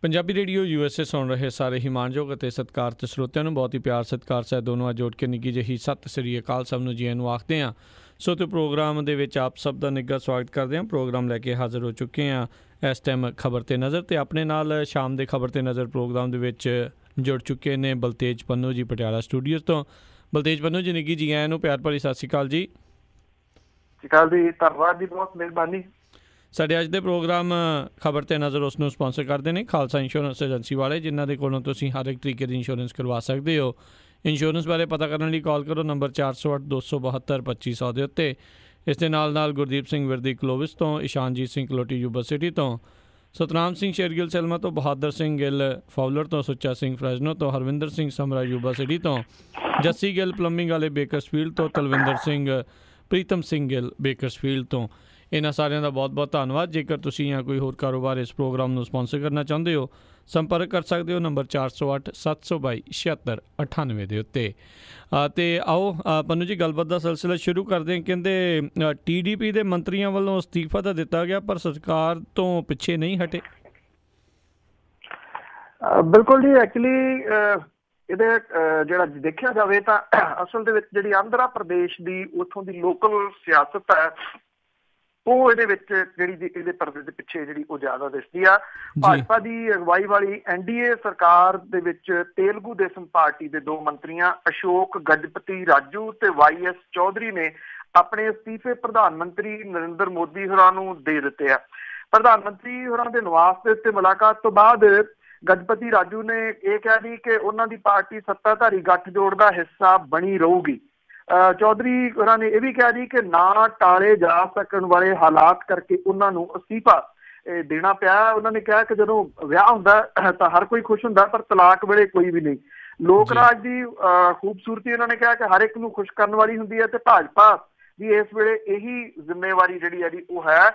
Punjabi radio USA ਸੁਣ ਰਹੇ ਸਾਰੇ ਹੀ ਮਾਣਯੋਗ ਅਤੇ ਸਤਿਕਾਰਤ ਸਰੋਤਿਆਂ ਨੂੰ ਬਹੁਤ ਹੀ ਪਿਆਰ ਸਤਿਕਾਰ ਸਹਿਤ ਦੋਨੋਂ ਜੋੜ ਕੇ ਨਿੱਘੀ ਜਿਹੀ ਸਤਿ ਸ੍ਰੀ ਅਕਾਲ ਸਭ ਨੂੰ ਜੀ ਨੂੰ ਆਖਦੇ ਹਾਂ। ਸੋ ਤੇ ਪ੍ਰੋਗਰਾਮ ਦੇ ਵਿੱਚ ਆਪ ਸਭ ਦਾ ਨਿੱਘਾ ਸਵਾਗਤ ਕਰਦੇ ਹਾਂ। ਪ੍ਰੋਗਰਾਮ ਲੈ ਕੇ ਹਾਜ਼ਰ ਹੋ ਚੁੱਕੇ ਹਾਂ ਇਸ ਟਾਈਮ ਖਬਰ 'ਤੇ ਨਜ਼ਰ, ਅਤੇ ਆਪਣੇ ਨਾਲ ਸ਼ਾਮ ਦੇ ਖਬਰ 'ਤੇ ਨਜ਼ਰ ਪ੍ਰੋਗਰਾਮ ਦੇ ਵਿੱਚ ਜੁੜ ਚੁੱਕੇ ਨੇ ਬਲਤੇਜ ਪੰਨੂ ਜੀ ਪਟਿਆਲਾ ਸਟੂਡੀਓਜ਼ ਤੋਂ। ਬਲਤੇਜ ਪੰਨੂ ਜੀ ਨਿੱਘੀ ਜੀ ਆਇਆਂ ਨੂੰ ਪਿਆਰ ਭਰੀ ਸਤਿ ਸ਼੍ਰੀ ਅਕਾਲ ਜੀ। ਸਤਿ ਸ਼੍ਰੀ ਅਕਾਲ ਜੀ, ਧੰਨਵਾਦ ਜੀ, ਬਹੁਤ ਮਿਹਰਬਾਨੀ। ਸਾਡੇ ਅੱਜ ਦੇ ਪ੍ਰੋਗਰਾਮ ਖਬਰ 'ਤੇ ਨਜ਼ਰ ਉਸ ਨੂੰ ਸਪੋਂਸਰ ਕਰਦੇ ਨੇ ਖਾਲਸਾ ਇੰਸ਼ੋਰੈਂਸ ਏਜੰਸੀ ਵਾਲੇ, ਜਿਨ੍ਹਾਂ ਦੇ ਕੋਲੋਂ ਤੁਸੀਂ ਹਰ ਇੱਕ ਤਰੀਕੇ ਦੀ ਇੰਸ਼ੋਰੈਂਸ ਕਰਵਾ ਸਕਦੇ ਹੋ। ਇੰਸ਼ੋਰੈਂਸ ਬਾਰੇ ਪਤਾ ਕਰਨ ਲਈ ਕਾਲ ਕਰੋ ਨੰਬਰ 408 272 2500 ਦੇ ਉੱਤੇ। ਇਸ ਦੇ ਨਾਲ ਨਾਲ ਗੁਰਦੀਪ ਸਿੰਘ ਵਿਰਦੀ ਕਲੋਵਿਸ ਤੋਂ, ਇਸ਼ਾਨਜੀਤ ਸਿੰਘ ਕਲੋਟੀ ਯੂਬਾ ਸਿਟੀ ਤੋਂ, ਸਤਨਾਮ ਸਿੰਘ ਸ਼ੇਰਗਿੱਲ ਸੈਲਮਾ ਤੋਂ, ਬਹਾਦਰ ਸਿੰਘ ਗਿੱਲ ਫਾਊਲਰ ਤੋਂ, ਸੁੱਚਾ ਸਿੰਘ ਫਰੈਜ਼ਨੋ ਤੋਂ, ਹਰਵਿੰਦਰ ਸਿੰਘ ਸਮਰਾ ਯੂਬਾ ਸਿਟੀ ਤੋਂ, ਜੱਸੀ ਗਿੱਲ ਪਲੰਬਿੰਗ ਵਾਲੇ ਬੇਕਰਸਫੀਲਡ ਤੋਂ, ਤਲਵਿੰਦਰ ਸਿੰਘ ਪ੍ਰੀਤਮ ਸਿੰਘ ਗਿੱਲ ਬੇਕਰਸਫੀਲਡ ਤੋਂ। ਇਹਨਾਂ ਸਾਰਿਆਂ ਦਾ ਬਹੁਤ ਬਹੁਤ ਧੰਨਵਾਦ। ਜੇਕਰ ਤੁਸੀਂ ਜਾਂ ਕੋਈ ਹੋਰ ਕਾਰੋਬਾਰ ਇਸ ਪ੍ਰੋਗਰਾਮ ਨੂੰ ਸਪੋਂਸਰ ਕਰਨਾ ਚਾਹੁੰਦੇ ਹੋ, ਸੰਪਰਕ ਕਰ ਸਕਦੇ ਹੋ ਨੰਬਰ 408 722 7698 ਦੇ ਉੱਤੇ। ਅਤੇ ਆਓ ਪੰਨੂ ਜੀ ਗੱਲਬਾਤ ਦਾ ਸਿਲਸਿਲਾ ਸ਼ੁਰੂ ਕਰਦੇ ਹਾਂ। ਕਹਿੰਦੇ TDP ਦੇ ਮੰਤਰੀਆਂ ਵੱਲੋਂ ਅਸਤੀਫਾ ਤਾਂ ਦਿੱਤਾ ਗਿਆ, ਪਰ ਸਰਕਾਰ ਤੋਂ ਪਿੱਛੇ ਨਹੀਂ ਹਟੇ। ਬਿਲਕੁਲ ਜੀ, ਐਕਚੁਅਲੀ ਇਹਦੇ ਜਿਹੜਾ ਦੇਖਿਆ ਜਾਵੇ ਤਾਂ ਅਸਲ ਦੇ ਵਿੱਚ ਜਿਹੜੀ ਆਂਧਰਾ ਪ੍ਰਦੇਸ਼ ਦੀ ਉੱਥੋਂ ਦੀ ਲੋਕਲ ਸਿਆਸਤ ਹੈ, ਉਹ ਇਹਦੇ ਵਿੱਚ ਜਿਹੜੀ ਇਹਦੇ ਪਰਦੇ ਦੇ ਪਿੱਛੇ ਜਿਹੜੀ ਉਹ ਜ਼ਿਆਦਾ ਦਿਸਦੀ ਆ। ਭਾਜਪਾ ਦੀ ਅਗਵਾਈ ਵਾਲੀ NDA ਸਰਕਾਰ ਦੇ ਵਿੱਚ ਤੇਲਗੂ ਦੇਸਮ ਪਾਰਟੀ ਦੇ ਦੋ ਮੰਤਰੀਆਂ ਅਸ਼ੋਕ ਗਜਪਤੀ ਰਾਜੂ ਤੇ YS ਚੌਧਰੀ ਨੇ ਆਪਣੇ ਅਸਤੀਫੇ ਪ੍ਰਧਾਨ ਮੰਤਰੀ ਨਰਿੰਦਰ ਮੋਦੀ ਹੋਰਾਂ ਨੂੰ ਦੇ ਦਿੱਤੇ ਆ। ਪ੍ਰਧਾਨ ਮੰਤਰੀ ਹੋਰਾਂ ਦੇ ਨਿਵਾਸ ਦੇ ਉੱਤੇ ਮੁਲਾਕਾਤ ਤੋਂ ਬਾਅਦ ਗਜਪਤੀ ਰਾਜੂ ਨੇ ਇਹ ਕਿਹਾ ਜੀ ਕਿ ਉਹਨਾਂ ਦੀ ਪਾਰਟੀ ਸੱਤਾਧਾਰੀ ਗੱਠਜੋੜ ਦਾ ਹਿੱਸਾ ਬਣੀ ਰਹੂਗੀ। ਚੌਧਰੀ ਹੋਰਾਂ ਨੇ ਇਹ ਵੀ ਕਿਹਾ ਜੀ ਕਿ ਨਾ ਟਾਲੇ ਜਾ ਸਕਣ ਵਾਲੇ ਹਾਲਾਤ ਕਰਕੇ ਉਹਨਾਂ ਨੂੰ ਅਸਤੀਫਾ ਦੇਣਾ ਪਿਆ। ਉਹਨਾਂ ਨੇ ਕਿਹਾ ਕਿ ਜਦੋਂ ਵਿਆਹ ਹੁੰਦਾ ਤਾਂ ਹਰ ਕੋਈ ਖੁਸ਼ ਹੁੰਦਾ, ਪਰ ਤਲਾਕ ਵੇਲੇ ਕੋਈ ਵੀ ਨਹੀਂ। ਲੋਕ ਰਾਜ ਦੀ ਖੂਬਸੂਰਤੀ ਉਹਨਾਂ ਨੇ ਕਿਹਾ ਕਿ ਹਰ ਇੱਕ ਨੂੰ ਖੁਸ਼ ਕਰਨ ਵਾਲੀ ਹੁੰਦੀ ਹੈ, ਤੇ ਭਾਜਪਾ ਦੀ ਇਸ ਵੇਲੇ ਇਹੀ ਜ਼ਿੰਮੇਵਾਰੀ ਜਿਹੜੀ ਹੈ ਜੀ ਉਹ ਹੈ।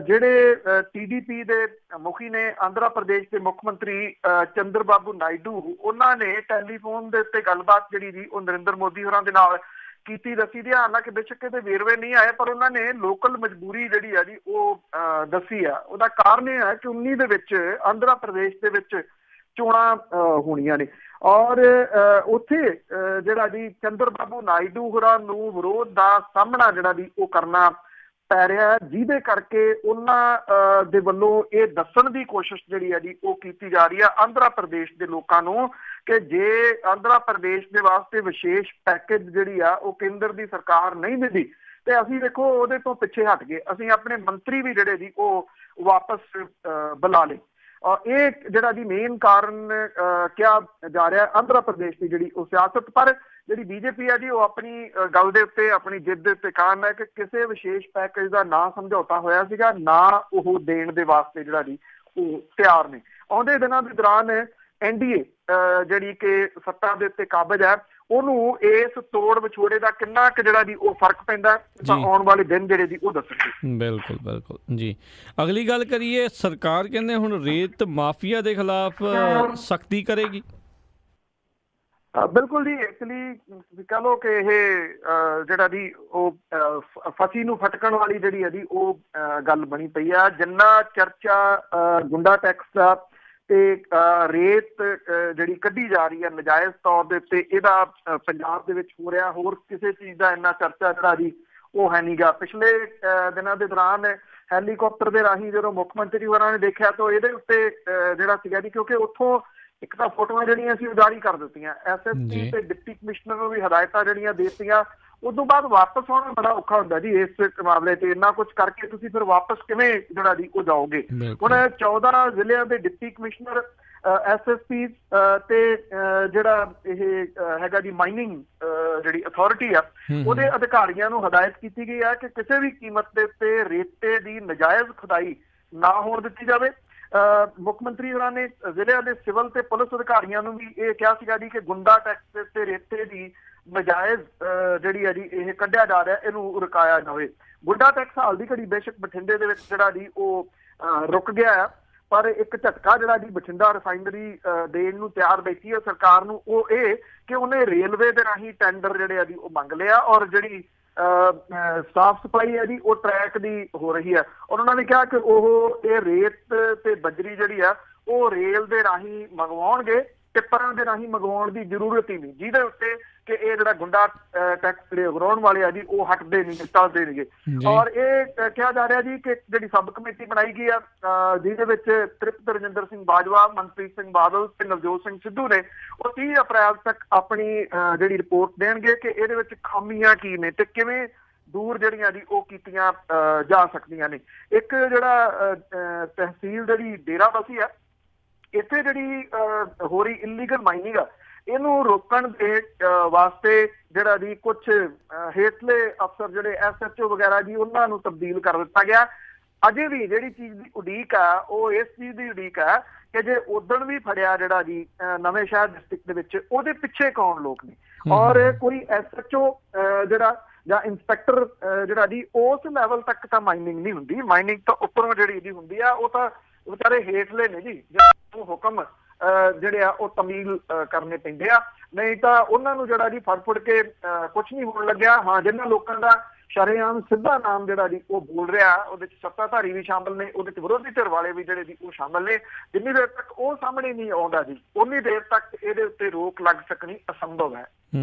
ਜਿਹੜੇ TDP ਦੇ ਮੁਖੀ ਨੇ ਆਂਧਰਾ ਪ੍ਰਦੇਸ਼ ਦੇ ਮੁੱਖ ਮੰਤਰੀ ਚੰਦਰ ਬਾਬੂ ਨਾਇਡੂ, ਉਹਨਾਂ ਨੇ ਟੈਲੀਫੋਨ ਦੇ ਉੱਤੇ ਗੱਲਬਾਤ ਜਿਹੜੀ ਜੀ ਉਹ ਨਰਿੰਦਰ ਮੋਦੀ ਹੋਰਾਂ ਦੇ ਨਾਲ ਕੀਤੀ ਦੱਸੀ। ਧਿਆਨ ਨਾਲ ਕਿ ਬੇਸ਼ੱਕ ਇਹਦੇ ਵੇਰਵੇ ਨਹੀਂ ਆਏ, ਪਰ ਉਹਨਾਂ ਨੇ ਲੋਕਲ ਮਜਬੂਰੀ ਜਿਹੜੀ ਆ ਜੀ ਉਹ ਦੱਸੀ ਆ। ਉਹਦਾ ਕਾਰਨ ਇਹ ਹੈ ਕਿ 19 ਦੇ ਵਿੱਚ ਆਂਧਰਾ ਪ੍ਰਦੇਸ਼ ਦੇ ਵਿੱਚ ਚੋਣਾਂ ਹੋਣੀਆਂ ਨੇ, ਔਰ ਉੱਥੇ ਜਿਹੜਾ ਜੀ ਚੰਦਰ ਬਾਬੂ ਨਾਇਡੂ ਹੋਰਾਂ ਨੂੰ ਵਿਰੋਧ ਦਾ ਸਾਹਮਣਾ ਜਿਹੜਾ ਜੀ ਉਹ ਕਰਨਾ ਪੈ ਰਿਹਾ, ਜਿਹਦੇ ਕਰਕੇ ਉਹਨਾਂ ਦੇ ਵੱਲੋਂ ਇਹ ਦੱਸਣ ਦੀ ਕੋਸ਼ਿਸ਼ ਜਿਹੜੀ ਹੈ ਜੀ ਉਹ ਕੀਤੀ ਜਾ ਰਹੀ ਹੈ ਆਂਧਰਾ ਪ੍ਰਦੇਸ਼ ਦੇ ਲੋਕਾਂ ਨੂੰ ਕਿ ਜੇ ਆਂਧਰਾ ਪ੍ਰਦੇਸ਼ ਦੇ ਵਾਸਤੇ ਵਿਸ਼ੇਸ਼ ਪੈਕੇਜ ਜਿਹੜੀ ਆ ਉਹ ਕੇਂਦਰ ਦੀ ਸਰਕਾਰ ਨਹੀਂ ਦਿੰਦੀ ਤੇ ਅਸੀਂ ਦੇਖੋ ਉਹਦੇ ਤੋਂ ਪਿੱਛੇ ਹਟ ਗਏ, ਅਸੀਂ ਆਪਣੇ ਮੰਤਰੀ ਵੀ ਜਿਹੜੇ ਜੀ ਉਹ ਵਾਪਸ ਬੁਲਾ ਲਏ। ਇਹ ਜਿਹੜਾ ਜੀ ਮੇਨ ਕਾਰਨ ਕਿਹਾ ਜਾ ਰਿਹਾ ਆਂਧਰਾ ਪ੍ਰਦੇਸ਼ ਦੀ ਜਿਹੜੀ ਉਹ ਸਿਆਸਤ। ਪਰ ਜਿਹੜੀ BJP ਹੈ ਜੀ ਉਹ ਆਪਣੀ ਗੱਲ ਦੇ ਉੱਤੇ, ਆਪਣੀ ਜਿੱਦ ਦੇ ਉੱਤੇ ਕਾਇਮ ਹੈ ਕਿ ਕਿਸੇ ਵਿਸ਼ੇਸ਼ ਪੈਕੇਜ ਦਾ ਨਾ ਸਮਝੌਤਾ ਹੋਇਆ ਸੀਗਾ, ਨਾ ਉਹ ਦੇਣ ਦੇ ਵਾਸਤੇ ਜਿਹੜਾ ਜੀ ਉਹ ਤਿਆਰ ਨੇ। ਆਉਂਦੇ ਦਿਨਾਂ ਦੇ ਦੌਰਾਨ NDA ਜਿਹੜੀ ਕਿ ਸੱਤਾ ਦੇ ਉੱਤੇ ਕਾਬਜ਼ ਹੈ, ਉਹਨੂੰ ਇਸ ਤੋੜ ਵਿਛੋੜੇ ਦਾ ਕਿੰਨਾ ਕੁ ਜਿਹੜਾ ਜੀ ਉਹ ਫਰਕ ਪੈਂਦਾ ਤਾਂ ਆਉਣ ਵਾਲੇ ਦਿਨ ਜਿਹੜੇ ਜੀ ਉਹ ਦੱਸਣਗੇ। ਬਿਲਕੁਲ ਬਿਲਕੁਲ ਜੀ। ਅਗਲੀ ਗੱਲ ਕਰੀਏ, ਸਰਕਾਰ ਕਹਿੰਦੇ ਹੁਣ ਰੇਤ ਮਾਫੀਆ ਦੇ ਖਿਲਾਫ ਸਖਤੀ ਕਰੇਗੀ। ਬਿਲਕੁਲ ਜੀ, ਐਕਚੁਅਲੀ ਕਹਿ ਲਓ ਕਿ ਇਹ ਜਿਹੜਾ ਜੀ ਉਹ ਫਸੀ ਨੂੰ ਫਟਕਣ ਵਾਲੀ ਜਿਹੜੀ ਹੈ ਜੀ ਉਹ ਗੱਲ ਬਣੀ ਪਈ ਆ। ਜਿੰਨਾ ਚਰਚਾ ਗੁੰਡਾ ਟੈਕਸ ਦਾ ਤੇ ਰੇਤ ਜਿਹੜੀ ਕੱਢੀ ਜਾ ਰਹੀ ਹੈ ਨਜਾਇਜ਼ ਤੌਰ ਦੇ ਉੱਤੇ, ਇਹਦਾ ਪੰਜਾਬ ਦੇ ਵਿੱਚ ਹੋ ਰਿਹਾ, ਹੋਰ ਕਿਸੇ ਚੀਜ਼ ਦਾ ਇੰਨਾ ਚਰਚਾ ਜਿਹੜਾ ਜੀ ਉਹ ਹੈ ਨੀਗਾ। ਪਿਛਲੇ ਦਿਨਾਂ ਦੇ ਦੌਰਾਨ ਹੈਲੀਕਾਪਟਰ ਦੇ ਰਾਹੀਂ ਜਦੋਂ ਮੁੱਖ ਮੰਤਰੀ ਹੋਰਾਂ ਨੇ ਦੇਖਿਆ ਤਾਂ ਇਹਦੇ ਉੱਤੇ ਜਿਹੜਾ ਸੀਗਾ ਜੀ, ਕਿਉਂਕਿ ਉੱਥੋਂ ਇੱਕ ਤਾਂ ਫੋਟੋਆਂ ਜਿਹੜੀਆਂ ਅਸੀਂ ਜਾਰੀ ਕਰ ਦਿੱਤੀਆਂ, SSP ਤੇ ਡਿਪਟੀ ਕਮਿਸ਼ਨਰ ਨੂੰ ਵੀ ਹਦਾਇਤਾਂ ਜਿਹੜੀਆਂ ਦੇ ਦਿੱਤੀਆਂ। ਉਸ ਤੋਂ ਬਾਅਦ ਵਾਪਸ ਆਉਣਾ ਬੜਾ ਔਖਾ ਹੁੰਦਾ ਜੀ ਇਸ ਮਾਮਲੇ ਤੇ। ਇੰਨਾ ਕੁਛ ਕਰਕੇ ਤੁਸੀਂ ਫਿਰ ਵਾਪਸ ਕਿਵੇਂ ਜਿਹੜਾ ਜੀ ਉਹ ਜਾਓਗੇ। ਹੁਣ 14 ਜ਼ਿਲ੍ਹਿਆਂ ਦੇ ਡਿਪਟੀ ਕਮਿਸ਼ਨਰ, SSP ਤੇ ਜਿਹੜਾ ਇਹ ਹੈਗਾ ਜੀ ਮਾਈਨਿੰਗ ਜਿਹੜੀ ਅਥਾਰਟੀ ਆ, ਉਹਦੇ ਅਧਿਕਾਰੀਆਂ ਨੂੰ ਹਦਾਇਤ ਕੀਤੀ ਗਈ ਹੈ ਕਿ ਕਿਸੇ ਵੀ ਕੀਮਤ ਦੇ ਉੱਤੇ ਰੇਤੇ ਦੀ ਨਜਾਇਜ਼ ਖੁਦਾਈ ਨਾ ਹੋਣ ਦਿੱਤੀ ਜਾਵੇ। ਮੁੱਖ ਮੰਤਰੀ ਹੋਰਾਂ ਨੇ ਜ਼ਿਲ੍ਹਿਆਂ ਦੇ ਸਿਵਲ ਤੇ ਪੁਲਿਸ ਅਧਿਕਾਰੀਆਂ ਨੂੰ ਵੀ ਇਹ ਕਿਹਾ ਸੀਗਾ ਜੀ ਕਿ ਗੁੰਡਾ ਟੈਕਸ ਤੇ ਰੇਤੇ ਦੀ ਨਜਾਇਜ਼ ਜਿਹੜੀ ਹੈ ਜੀ ਇਹ ਕੱਢਿਆ ਜਾ ਰਿਹਾ, ਇਹਨੂੰ ਰੁਕਾਇਆ ਜਾਵੇ। ਗੁੰਡਾ ਟੈਕਸ ਹਾਲ ਦੀ ਘੜੀ ਬੇਸ਼ੱਕ ਬਠਿੰਡੇ ਦੇ ਵਿੱਚ ਜਿਹੜਾ ਜੀ ਉਹ ਰੁਕ ਗਿਆ ਆ, ਪਰ ਇੱਕ ਝਟਕਾ ਜਿਹੜਾ ਜੀ ਬਠਿੰਡਾ ਰਿਫਾਈਨਰੀ ਦੇਣ ਨੂੰ ਤਿਆਰ ਬੈਠੀ ਹੈ ਸਰਕਾਰ ਨੂੰ, ਉਹ ਇਹ ਕਿ ਉਹਨੇ ਰੇਲਵੇ ਦੇ ਰਾਹੀਂ ਟੈਂਡਰ ਜਿਹੜੇ ਆ ਜੀ ਉਹ ਮੰਗ ਲਿਆ, ਔਰ ਜਿਹੜੀ ਸਾਫ਼ ਸਫਾਈ ਹੈ ਜੀ ਉਹ ਟਰੈਕ ਦੀ ਹੋ ਰਹੀ ਹੈ। ਔਰ ਉਹਨਾਂ ਨੇ ਕਿਹਾ ਕਿ ਉਹ ਇਹ ਰੇਤ ਤੇ ਬਜਰੀ ਜਿਹੜੀ ਆ ਉਹ ਰੇਲ ਦੇ ਰਾਹੀਂ ਮੰਗਵਾਉਣਗੇ, ਟਿੱਪਰਾਂ ਦੇ ਰਾਹੀਂ ਮੰਗਵਾਉਣ ਦੀ ਜ਼ਰੂਰਤ ਹੀ ਨਹੀਂ, ਜਿਹਦੇ ਉੱਤੇ ਕਿ ਇਹ ਜਿਹੜਾ ਗੁੰਡਾ ਟੈਕਸ ਜਿਹੜੇ ਉਗਰਾਉਣ ਵਾਲੇ ਆ ਜੀ ਉਹ ਹਟਦੇ ਨਹੀਂ, ਟਲਦੇ ਨੇਗੇ। ਔਰ ਇਹ ਕਿਹਾ ਜਾ ਰਿਹਾ ਜੀ ਕਿ ਜਿਹੜੀ ਸਬ ਕਮੇਟੀ ਬਣਾਈ ਗਈ ਆ ਜਿਹਦੇ ਵਿੱਚ ਤ੍ਰਿਪਤ ਰਜਿੰਦਰ ਸਿੰਘ ਬਾਜਵਾ, ਮਨਪ੍ਰੀਤ ਸਿੰਘ ਬਾਦਲ ਤੇ ਨਵਜੋਤ ਸਿੰਘ ਸਿੱਧੂ ਨੇ, ਉਹ 30 ਅਪ੍ਰੈਲ ਤੱਕ ਆਪਣੀ ਜਿਹੜੀ ਰਿਪੋਰਟ ਦੇਣਗੇ ਕਿ ਇਹਦੇ ਵਿੱਚ ਖਾਮੀਆਂ ਕੀ ਨੇ ਤੇ ਕਿਵੇਂ ਦੂਰ ਜਿਹੜੀਆਂ ਜੀ ਉਹ ਕੀਤੀਆਂ ਜਾ ਸਕਦੀਆਂ ਨੇ। ਇੱਕ ਜਿਹੜਾ ਤਹਿਸੀਲ ਜਿਹੜੀ ਡੇਰਾਬੱਸੀ ਆ, ਇੱਥੇ ਜਿਹੜੀ ਹੋ ਰਹੀ ਇਲੀਗਲ ਮਾਈਨਿੰਗ ਆ, ਇਹਨੂੰ ਰੋਕਣ ਦੇ ਵਾਸਤੇ ਜਿਹੜਾ ਜੀ ਕੁਛ ਹੇਠਲੇ ਅਫਸਰ ਜਿਹੜੇ SHO ਵਗੈਰਾ ਜੀ ਉਹਨਾਂ ਨੂੰ ਤਬਦੀਲ ਕਰ ਦਿੱਤਾ ਗਿਆ। ਅਜੇ ਵੀ ਜਿਹੜੀ ਚੀਜ਼ ਦੀ ਉਡੀਕ ਆ ਉਹ ਇਸ ਚੀਜ਼ ਦੀ ਉਡੀਕ ਆ ਕਿ ਜੇ ਉਦਣ ਵੀ ਫੜਿਆ ਜਿਹੜਾ ਜੀ ਨਵੇਂ ਸ਼ਹਿਰ ਡਿਸਟ੍ਰਿਕਟ ਦੇ ਵਿੱਚ, ਉਹਦੇ ਪਿੱਛੇ ਕੌਣ ਲੋਕ ਨੇ, ਔਰ ਕੋਈ SHO ਜਿਹੜਾ ਜਾਂ ਇੰਸਪੈਕਟਰ ਜਿਹੜਾ ਜੀ ਉਸ ਲੈਵਲ ਤੱਕ ਤਾਂ ਮਾਈਨਿੰਗ ਨਹੀਂ ਹੁੰਦੀ। ਮਾਈਨਿੰਗ ਤਾਂ ਉੱਪਰੋਂ ਜਿਹੜੀ ਇਹਦੀ ਹੁੰਦੀ ਆ, ਉਹ ਤਾਂ ਵਿਚਾਰੇ ਹੇਠਲੇ ਨੇ ਜੀ, ਹੁਕਮ ਜਿਹੜੇ ਆ ਉਹ ਤਮੀਲ ਕਰਨੇ ਪੈਂਦੇ ਆ, ਨਹੀਂ ਤਾਂ ਉਹਨਾਂ ਨੂੰ ਜਿਹੜਾ ਜੀ ਫੜ ਫੁੜ ਕੇ ਕੁਛ ਨਹੀਂ ਹੋਣ ਲੱਗਿਆ। ਹਾਂ, ਜਿਹਨਾਂ ਲੋਕਾਂ ਦਾ ਸ਼ਰੇਆਮ ਸਿੱਧਾ ਨਾਮ ਜਿਹੜਾ ਜੀ ਉਹ ਬੋਲ ਰਿਹਾ, ਉਹਦੇ ਚ ਸੱਤਾਧਾਰੀ ਵੀ ਸ਼ਾਮਲ ਨੇ, ਉਹਦੇ ਚ ਵਿਰੋਧੀ ਧਿਰ ਵਾਲੇ ਵੀ ਜਿਹੜੇ ਜੀ ਉਹ ਸ਼ਾਮਲ ਨੇ। ਜਿੰਨੀ ਦੇਰ ਤੱਕ ਉਹ ਸਾਹਮਣੇ ਨਹੀਂ ਆਉਂਦਾ ਜੀ, ਉਨੀ ਦੇਰ ਤੱਕ ਇਹਦੇ ਉੱਤੇ ਰੋਕ ਲੱਗ ਸਕਣੀ ਅਸੰਭਵ ਹੈ।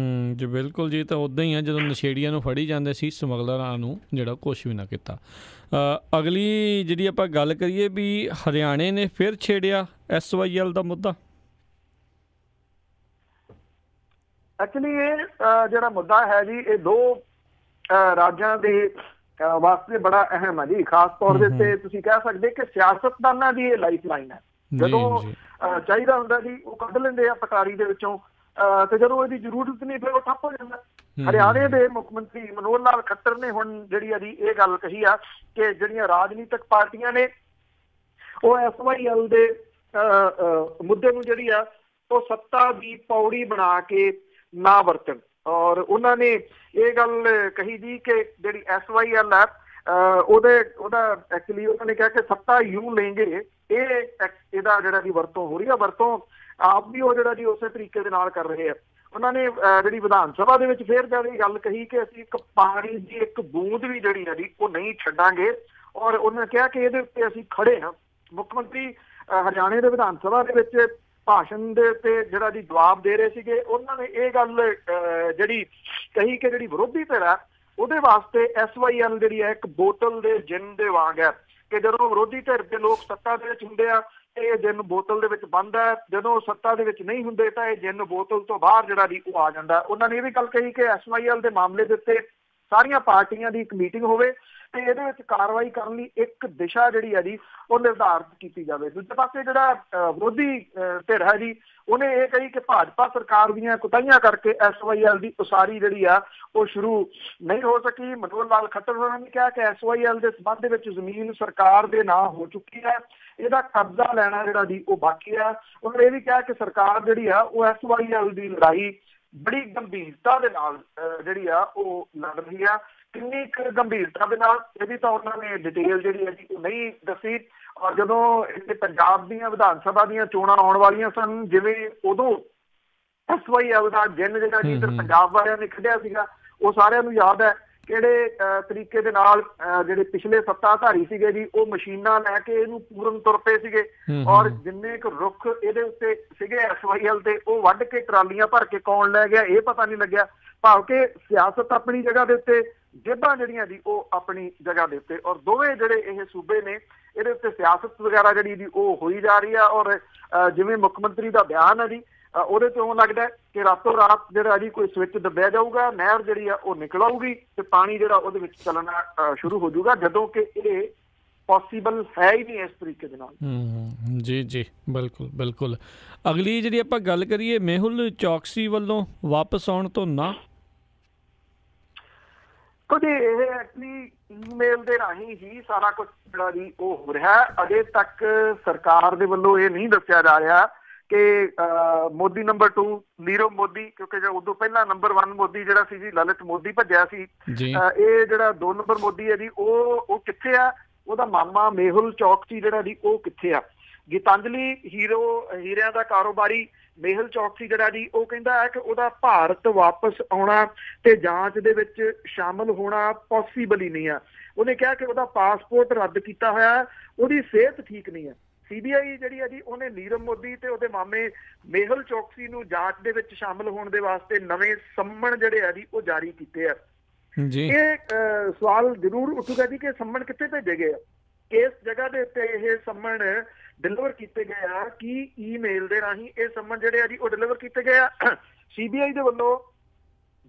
ਜੀ ਬਿਲਕੁਲ ਜੀ, ਤਾਂ ਉੱਦਾਂ ਹੀ ਆ ਜਦੋਂ ਨਸ਼ੇੜੀਆਂ ਨੂੰ ਫੜੀ ਜਾਂਦੇ ਸੀ, ਸਮਗਲਰਾਂ ਨੂੰ ਜਿਹੜਾ ਕੁਛ ਵੀ ਨਾ ਕੀਤਾ। ਅਗਲੀ ਜਿਹੜੀ ਆਪਾਂ ਗੱਲ ਕਰੀਏ ਵੀ ਹਰਿਆਣੇ ਨੇ ਫਿਰ ਛੇੜਿਆ SYL ਦਾ ਮੁੱਦਾ। ਐਕਚੁਅਲੀ ਇਹ ਜਿਹੜਾ ਮੁੱਦਾ ਹੈ ਜੀ, ਇਹ ਦੋ ਰਾਜਾਂ ਦੇ ਵਾਸਤੇ ਬੜਾ ਅਹਿਮ ਹੈ ਜੀ। ਖਾਸ ਤੌਰ ਦੇ ਉੱਤੇ ਤੁਸੀਂ ਕਹਿ ਸਕਦੇ ਕਿ ਸਿਆਸਤਦਾਨਾਂ ਦੀ ਇਹ ਲਾਈਫ ਲਾਈਨ ਹੈ। ਜਦੋਂ ਚਾਹੀਦਾ ਹੁੰਦਾ ਜੀ ਉਹ ਕੱਢ ਲੈਂਦੇ ਆ ਪਟਾਰੀ ਦੇ ਵਿੱਚੋਂ, ਤੇ ਜਦੋਂ ਇਹਦੀ ਜ਼ਰੂਰਤ ਨਹੀਂ ਫਿਰ ਉਹ ਠੱਪ ਹੋ ਜਾਂਦਾ। ਹਰਿਆਣੇ ਦੇ ਮੁੱਖ ਮੰਤਰੀ ਮਨੋਹਰ ਲਾਲ ਖੱਟਰ ਨੇ ਹੁਣ ਜਿਹੜੀ ਆ ਜੀ ਇਹ ਗੱਲ ਕਹੀ ਆ ਕਿ ਜਿਹੜੀਆਂ ਰਾਜਨੀਤਿਕ ਪਾਰਟੀਆਂ ਨੇ ਉਹ SYL ਦੇ ਮੁੱਦੇ ਨੂੰ ਜਿਹੜੀ ਆ ਉਹ ਸੱਤਾ ਦੀ ਪੌੜੀ ਬਣਾ ਕੇ ਨਾ ਵਰਤਣ। ਔਰ ਉਹਨਾਂ ਨੇ ਇਹ ਗੱਲ ਕਹੀ ਜੀ ਕਿ ਜਿਹੜੀ SYL ਹੈ ਉਹਦਾ ਐਕਚੁਅਲੀ ਉਹਨਾਂ ਨੇ ਕਿਹਾ ਕਿ ਸੱਤਾ ਯੂ ਲੈਂਗੇ, ਇਹਦਾ ਜਿਹੜਾ ਜੀ ਵਰਤੋਂ ਹੋ ਰਹੀ ਆ, ਵਰਤੋਂ ਆਪ ਵੀ ਉਹ ਜਿਹੜਾ ਜੀ ਉਸੇ ਤਰੀਕੇ ਦੇ ਨਾਲ ਕਰ ਰਹੇ ਆ। ਉਹਨਾਂ ਨੇ ਜਿਹੜੀ ਵਿਧਾਨ ਸਭਾ ਦੇ ਵਿੱਚ ਫੇਰ ਜਿਹੜੀ ਗੱਲ ਕਹੀ ਕਿ ਅਸੀਂ ਇੱਕ ਪਾਣੀ ਦੀ ਇੱਕ ਬੂੰਦ ਵੀ ਜਿਹੜੀ ਹੈ ਜੀ ਉਹ ਨਹੀਂ ਛੱਡਾਂਗੇ, ਔਰ ਉਹਨਾਂ ਨੇ ਕਿਹਾ ਕਿ ਇਹਦੇ ਉੱਤੇ ਅਸੀਂ ਖੜੇ ਹਾਂ। ਮੁੱਖ ਮੰਤਰੀ ਹਰਿਆਣੇ ਦੇ ਵਿਧਾਨ ਸਭਾ ਦੇ ਵਿੱਚ ਭਾਸ਼ਣ ਦੇ ਉੱਤੇ ਜਿਹੜਾ ਜੀ ਜਵਾਬ ਦੇ ਰਹੇ ਸੀਗੇ, ਉਹਨਾਂ ਨੇ ਇਹ ਗੱਲ ਜਿਹੜੀ ਕਹੀ ਕਿ ਜਿਹੜੀ ਵਿਰੋਧੀ ਧਿਰ ਹੈ ਉਹਦੇ ਵਾਸਤੇ SYL ਜਿਹੜੀ ਹੈ ਇੱਕ ਬੋਤਲ ਦੇ ਜਿੰਨ ਦੇ ਵਾਂਗ ਹੈ ਕਿ ਜਦੋਂ ਵਿਰੋਧੀ ਧਿਰ ਦੇ ਲੋਕ ਸੱਤਾ ਦੇ ਵਿੱਚ ਹੁੰਦੇ ਆ ਇਹ ਜਿੰਨ ਬੋਤਲ ਦੇ ਵਿੱਚ ਬੰਦ ਹੈ, ਜਦੋਂ ਸੱਤਾ ਦੇ ਵਿੱਚ ਨਹੀਂ ਹੁੰਦੇ ਤਾਂ ਇਹ ਜਿੰਨ ਬੋਤਲ ਤੋਂ ਬਾਹਰ ਜਿਹੜਾ ਜੀ ਉਹ ਆ ਜਾਂਦਾ। ਉਹਨਾਂ ਨੇ ਇਹ ਵੀ ਗੱਲ ਕਹੀ ਕਿ SYL ਦੇ ਮਾਮਲੇ ਦੇ ਉੱਤੇ ਸਾਰੀਆਂ ਪਾਰਟੀਆਂ ਦੀ ਇੱਕ ਮੀਟਿੰਗ ਹੋਵੇ ਤੇ ਇਹਦੇ ਵਿੱਚ ਕਾਰਵਾਈ ਕਰਨ ਲਈ ਇੱਕ ਦਿਸ਼ਾ ਜਿਹੜੀ ਹੈ ਜੀ ਉਹ ਨਿਰਧਾਰਿਤ ਕੀਤੀ ਜਾਵੇ। ਦੂਜੇ ਪਾਸੇ ਜਿਹੜਾ ਵਿਰੋਧੀ ਧਿਰ ਹੈ ਜੀ ਉਹਨੇ ਇਹ ਕਹੀ ਕਿ ਭਾਜਪਾ ਸਰਕਾਰ ਦੀਆਂ ਕੁਤਾਹੀਆਂ ਕਰਕੇ SYL ਦੀ ਉਸਾਰੀ ਜਿਹੜੀ ਆ ਉਹ ਸ਼ੁਰੂ ਨਹੀਂ ਹੋ ਸਕੀ। ਮਨੋਹਰ ਲਾਲ ਖੱਟਰ ਹੋਰਾਂ ਨੇ ਕਿਹਾ ਕਿ SYL ਦੇ ਸੰਬੰਧ ਦੇ ਵਿੱਚ ਜ਼ਮੀਨ ਸਰਕਾਰ ਦੇ ਨਾਂ ਹੋ ਚੁੱਕੀ ਹੈ, ਇਹਦਾ ਕਬਜ਼ਾ ਲੈਣਾ ਜਿਹੜਾ ਜੀ ਉਹ ਬਾਕੀ ਹੈ। ਉਹਨਾਂ ਨੇ ਇਹ ਵੀ ਕਿਹਾ ਕਿ ਸਰਕਾਰ ਜਿਹੜੀ ਆ ਉਹ SYL ਦੀ ਲੜਾਈ ਬੜੀ ਗੰਭੀਰਤਾ ਦੇ ਨਾਲ ਜਿਹੜੀ ਆ ਉਹ ਲੜ ਰਹੀ ਆ। ਕਿੰਨੀ ਕੁ ਗੰਭੀਰਤਾ ਦੇ ਨਾਲ ਇਹਦੀ ਤਾਂ ਉਹਨਾਂ ਨੇ ਡਿਟੇਲ ਜਿਹੜੀ ਹੈ ਜੀ ਉਹ ਨਹੀਂ ਦੱਸੀ। ਔਰ ਜਦੋਂ ਇੱਥੇ ਪੰਜਾਬ ਦੀਆਂ ਵਿਧਾਨ ਸਭਾ ਦੀਆਂ ਚੋਣਾਂ ਆਉਣ ਵਾਲੀਆਂ ਸਨ, ਜਿਵੇਂ ਉਦੋਂ SYL ਦਾ ਜਿੰਨ ਜਿਹੜਾ ਜੀ ਇੱਧਰ ਪੰਜਾਬ ਵਾਲਿਆਂ ਨੇ ਕੱਢਿਆ ਸੀਗਾ, ਉਹ ਸਾਰਿਆਂ ਨੂੰ ਯਾਦ ਹੈ ਕਿਹੜੇ ਤਰੀਕੇ ਦੇ ਨਾਲ ਜਿਹੜੇ ਪਿਛਲੇ ਸੱਤਾਧਾਰੀ ਸੀਗੇ ਜੀ ਉਹ ਮਸ਼ੀਨਾਂ ਲੈ ਕੇ ਇਹਨੂੰ ਪੂਰਨ ਤੁਰ ਪਏ ਸੀਗੇ, ਔਰ ਜਿੰਨੇ ਕੁ ਰੁੱਖ ਇਹਦੇ ਉੱਤੇ ਸੀਗੇ SYL ਤੇ ਉਹ ਵੱਢ ਕੇ ਟਰਾਲੀਆਂ ਭਰ ਕੇ ਕੌਣ ਲੈ ਗਿਆ ਇਹ ਪਤਾ ਨਹੀਂ ਲੱਗਿਆ। ਭਾਵ ਕਿ ਸਿਆਸਤ ਆਪਣੀ ਜਗ੍ਹਾ ਦੇ ਉੱਤੇ, ਜੇਬਾਂ ਜਿਹੜੀਆਂ ਜੀ ਉਹ ਆਪਣੀ ਜਗ੍ਹਾ ਦੇ ਉੱਤੇ, ਔਰ ਦੋਵੇਂ ਜਿਹੜੇ ਇਹ ਸੂਬੇ ਨੇ ਇਹਦੇ ਉੱਤੇ ਸਿਆਸਤ ਵਗੈਰਾ ਜਿਹੜੀ ਜੀ ਉਹ ਹੋਈ ਜਾ ਰਹੀ ਆ। ਔਰ ਜਿਵੇਂ ਮੁੱਖ ਮੰਤਰੀ ਦਾ ਬਿਆਨ ਹੈ ਜੀ ਉਹਦੇ ਤੋਂ ਲੱਗਦਾ ਕਿ ਰਾਤੋਂ ਰਾਤ ਜਿਹੜਾ ਜੀ ਕੋਈ ਸਵਿਚ ਦੱਬਿਆ ਜਾਊਗਾ, ਨਹਿਰ ਜਿਹੜੀ ਆ ਉਹ ਨਿਕਲ ਆਊਗੀ ਤੇ ਪਾਣੀ ਜਿਹੜਾ ਉਹਦੇ ਵਿੱਚ ਚੱਲਣਾ ਸ਼ੁਰੂ ਹੋ ਜਾਊਗਾ, ਜਦੋਂ ਕਿ ਇਹ ਪੋਸੀਬਲ ਹੈ ਹੀ ਨਹੀਂ ਇਸ ਤਰੀਕੇ ਦੇ ਨਾਲ। ਜੀ ਜੀ ਬਿਲਕੁਲ ਬਿਲਕੁਲ। ਅਗਲੀ ਜਿਹੜੀ ਆਪਾਂ ਗੱਲ ਕਰੀਏ ਮੇਹੁਲ ਚੌਕਸੀ ਵੱਲੋਂ ਵਾਪਸ ਆਉਣ ਤੋਂ ਨਾ, ਕਿਉਂਕਿ ਇਹ ਐਕਚੁਅਲੀ ਈਮੇਲ ਦੇ ਰਾਹੀਂ ਹੀ ਸਾਰਾ ਕੁਝ ਜਿਹੜਾ ਜੀ ਉਹ ਹੋ ਰਿਹਾ। ਅਜੇ ਤੱਕ ਸਰਕਾਰ ਦੇ ਵੱਲੋਂ ਇਹ ਨਹੀਂ ਦੱਸਿਆ ਜਾ ਰਿਹਾ ਕਿ ਮੋਦੀ ਨੰਬਰ 2 ਨੀਰਵ ਮੋਦੀ, ਕਿਉਂਕਿ ਉਦੋਂ ਪਹਿਲਾਂ ਨੰਬਰ 1 ਮੋਦੀ ਜਿਹੜਾ ਸੀ ਜੀ ਲਲਿਤ ਮੋਦੀ ਭੱਜਿਆ ਸੀ, ਇਹ ਜਿਹੜਾ 2 ਨੰਬਰ ਮੋਦੀ ਹੈ ਜੀ ਉਹ ਕਿੱਥੇ ਆ, ਉਹਦਾ ਮਾਮਾ ਮੇਹੁਲ ਚੌਕਸੀ ਜਿਹੜਾ ਜੀ ਉਹ ਕਿੱਥੇ ਆ। ਗੀਤਾਂਜਲੀ ਹੀਰਿਆਂ ਦਾ ਕਾਰੋਬਾਰੀ ਮੇਹੁਲ ਚੌਕਸੀ ਜਿਹੜਾ ਜੀ ਉਹ ਕਹਿੰਦਾ ਹੈ ਕਿ ਉਹਦਾ ਭਾਰਤ ਵਾਪਸ ਆਉਣਾ ਤੇ ਜਾਂਚ ਦੇ ਵਿੱਚ ਸ਼ਾਮਲ ਹੋਣਾ ਪੋਸੀਬਲ ਹੀ ਨਹੀਂ ਆ। ਉਹਨੇ ਕਿਹਾ ਕਿ ਉਹਦਾ ਪਾਸਪੋਰਟ ਰੱਦ ਕੀਤਾ ਹੋਇਆ, ਉਹਦੀ ਸਿਹਤ ਠੀਕ ਨਹੀਂ ਹੈ। CBI ਜਿਹੜੀ ਹੈ ਜੀ ਉਹਨੇ ਨੀਰਵ ਮੋਦੀ ਤੇ ਉਹਦੇ ਮਾਮੇ ਮੇਹੁਲ ਚੌਕਸੀ ਨੂੰ ਜਾਂਚ ਦੇ ਵਿੱਚ ਸ਼ਾਮਲ ਹੋਣ ਦੇ ਵਾਸਤੇ ਨਵੇਂ ਸੰਮਣ ਜਿਹੜੇ ਆ ਜੀ ਉਹ ਜਾਰੀ ਕੀਤੇ ਆ ਜੀ। ਇਹ ਸਵਾਲ ਜ਼ਰੂਰ ਉੱਠੂਗਾ ਜੀ ਕਿ ਸੰਮਣ ਕਿੱਥੇ ਭੇਜੇ ਗਏ ਆ, ਕਿਸ ਜਗ੍ਹਾ ਦੇ ਉੱਤੇ ਇਹ ਸੰਮਣ ਡਿਲੀਵਰ ਕੀਤੇ ਗਏ ਆ, ਕੀ ਈਮੇਲ ਦੇ ਰਾਹੀਂ ਇਹ ਸੰਮਣ ਜਿਹੜੇ ਆ ਜੀ ਉਹ ਡਿਲੀਵਰ ਕੀਤੇ ਗਏ ਆ। CBI ਦੇ ਵੱਲੋਂ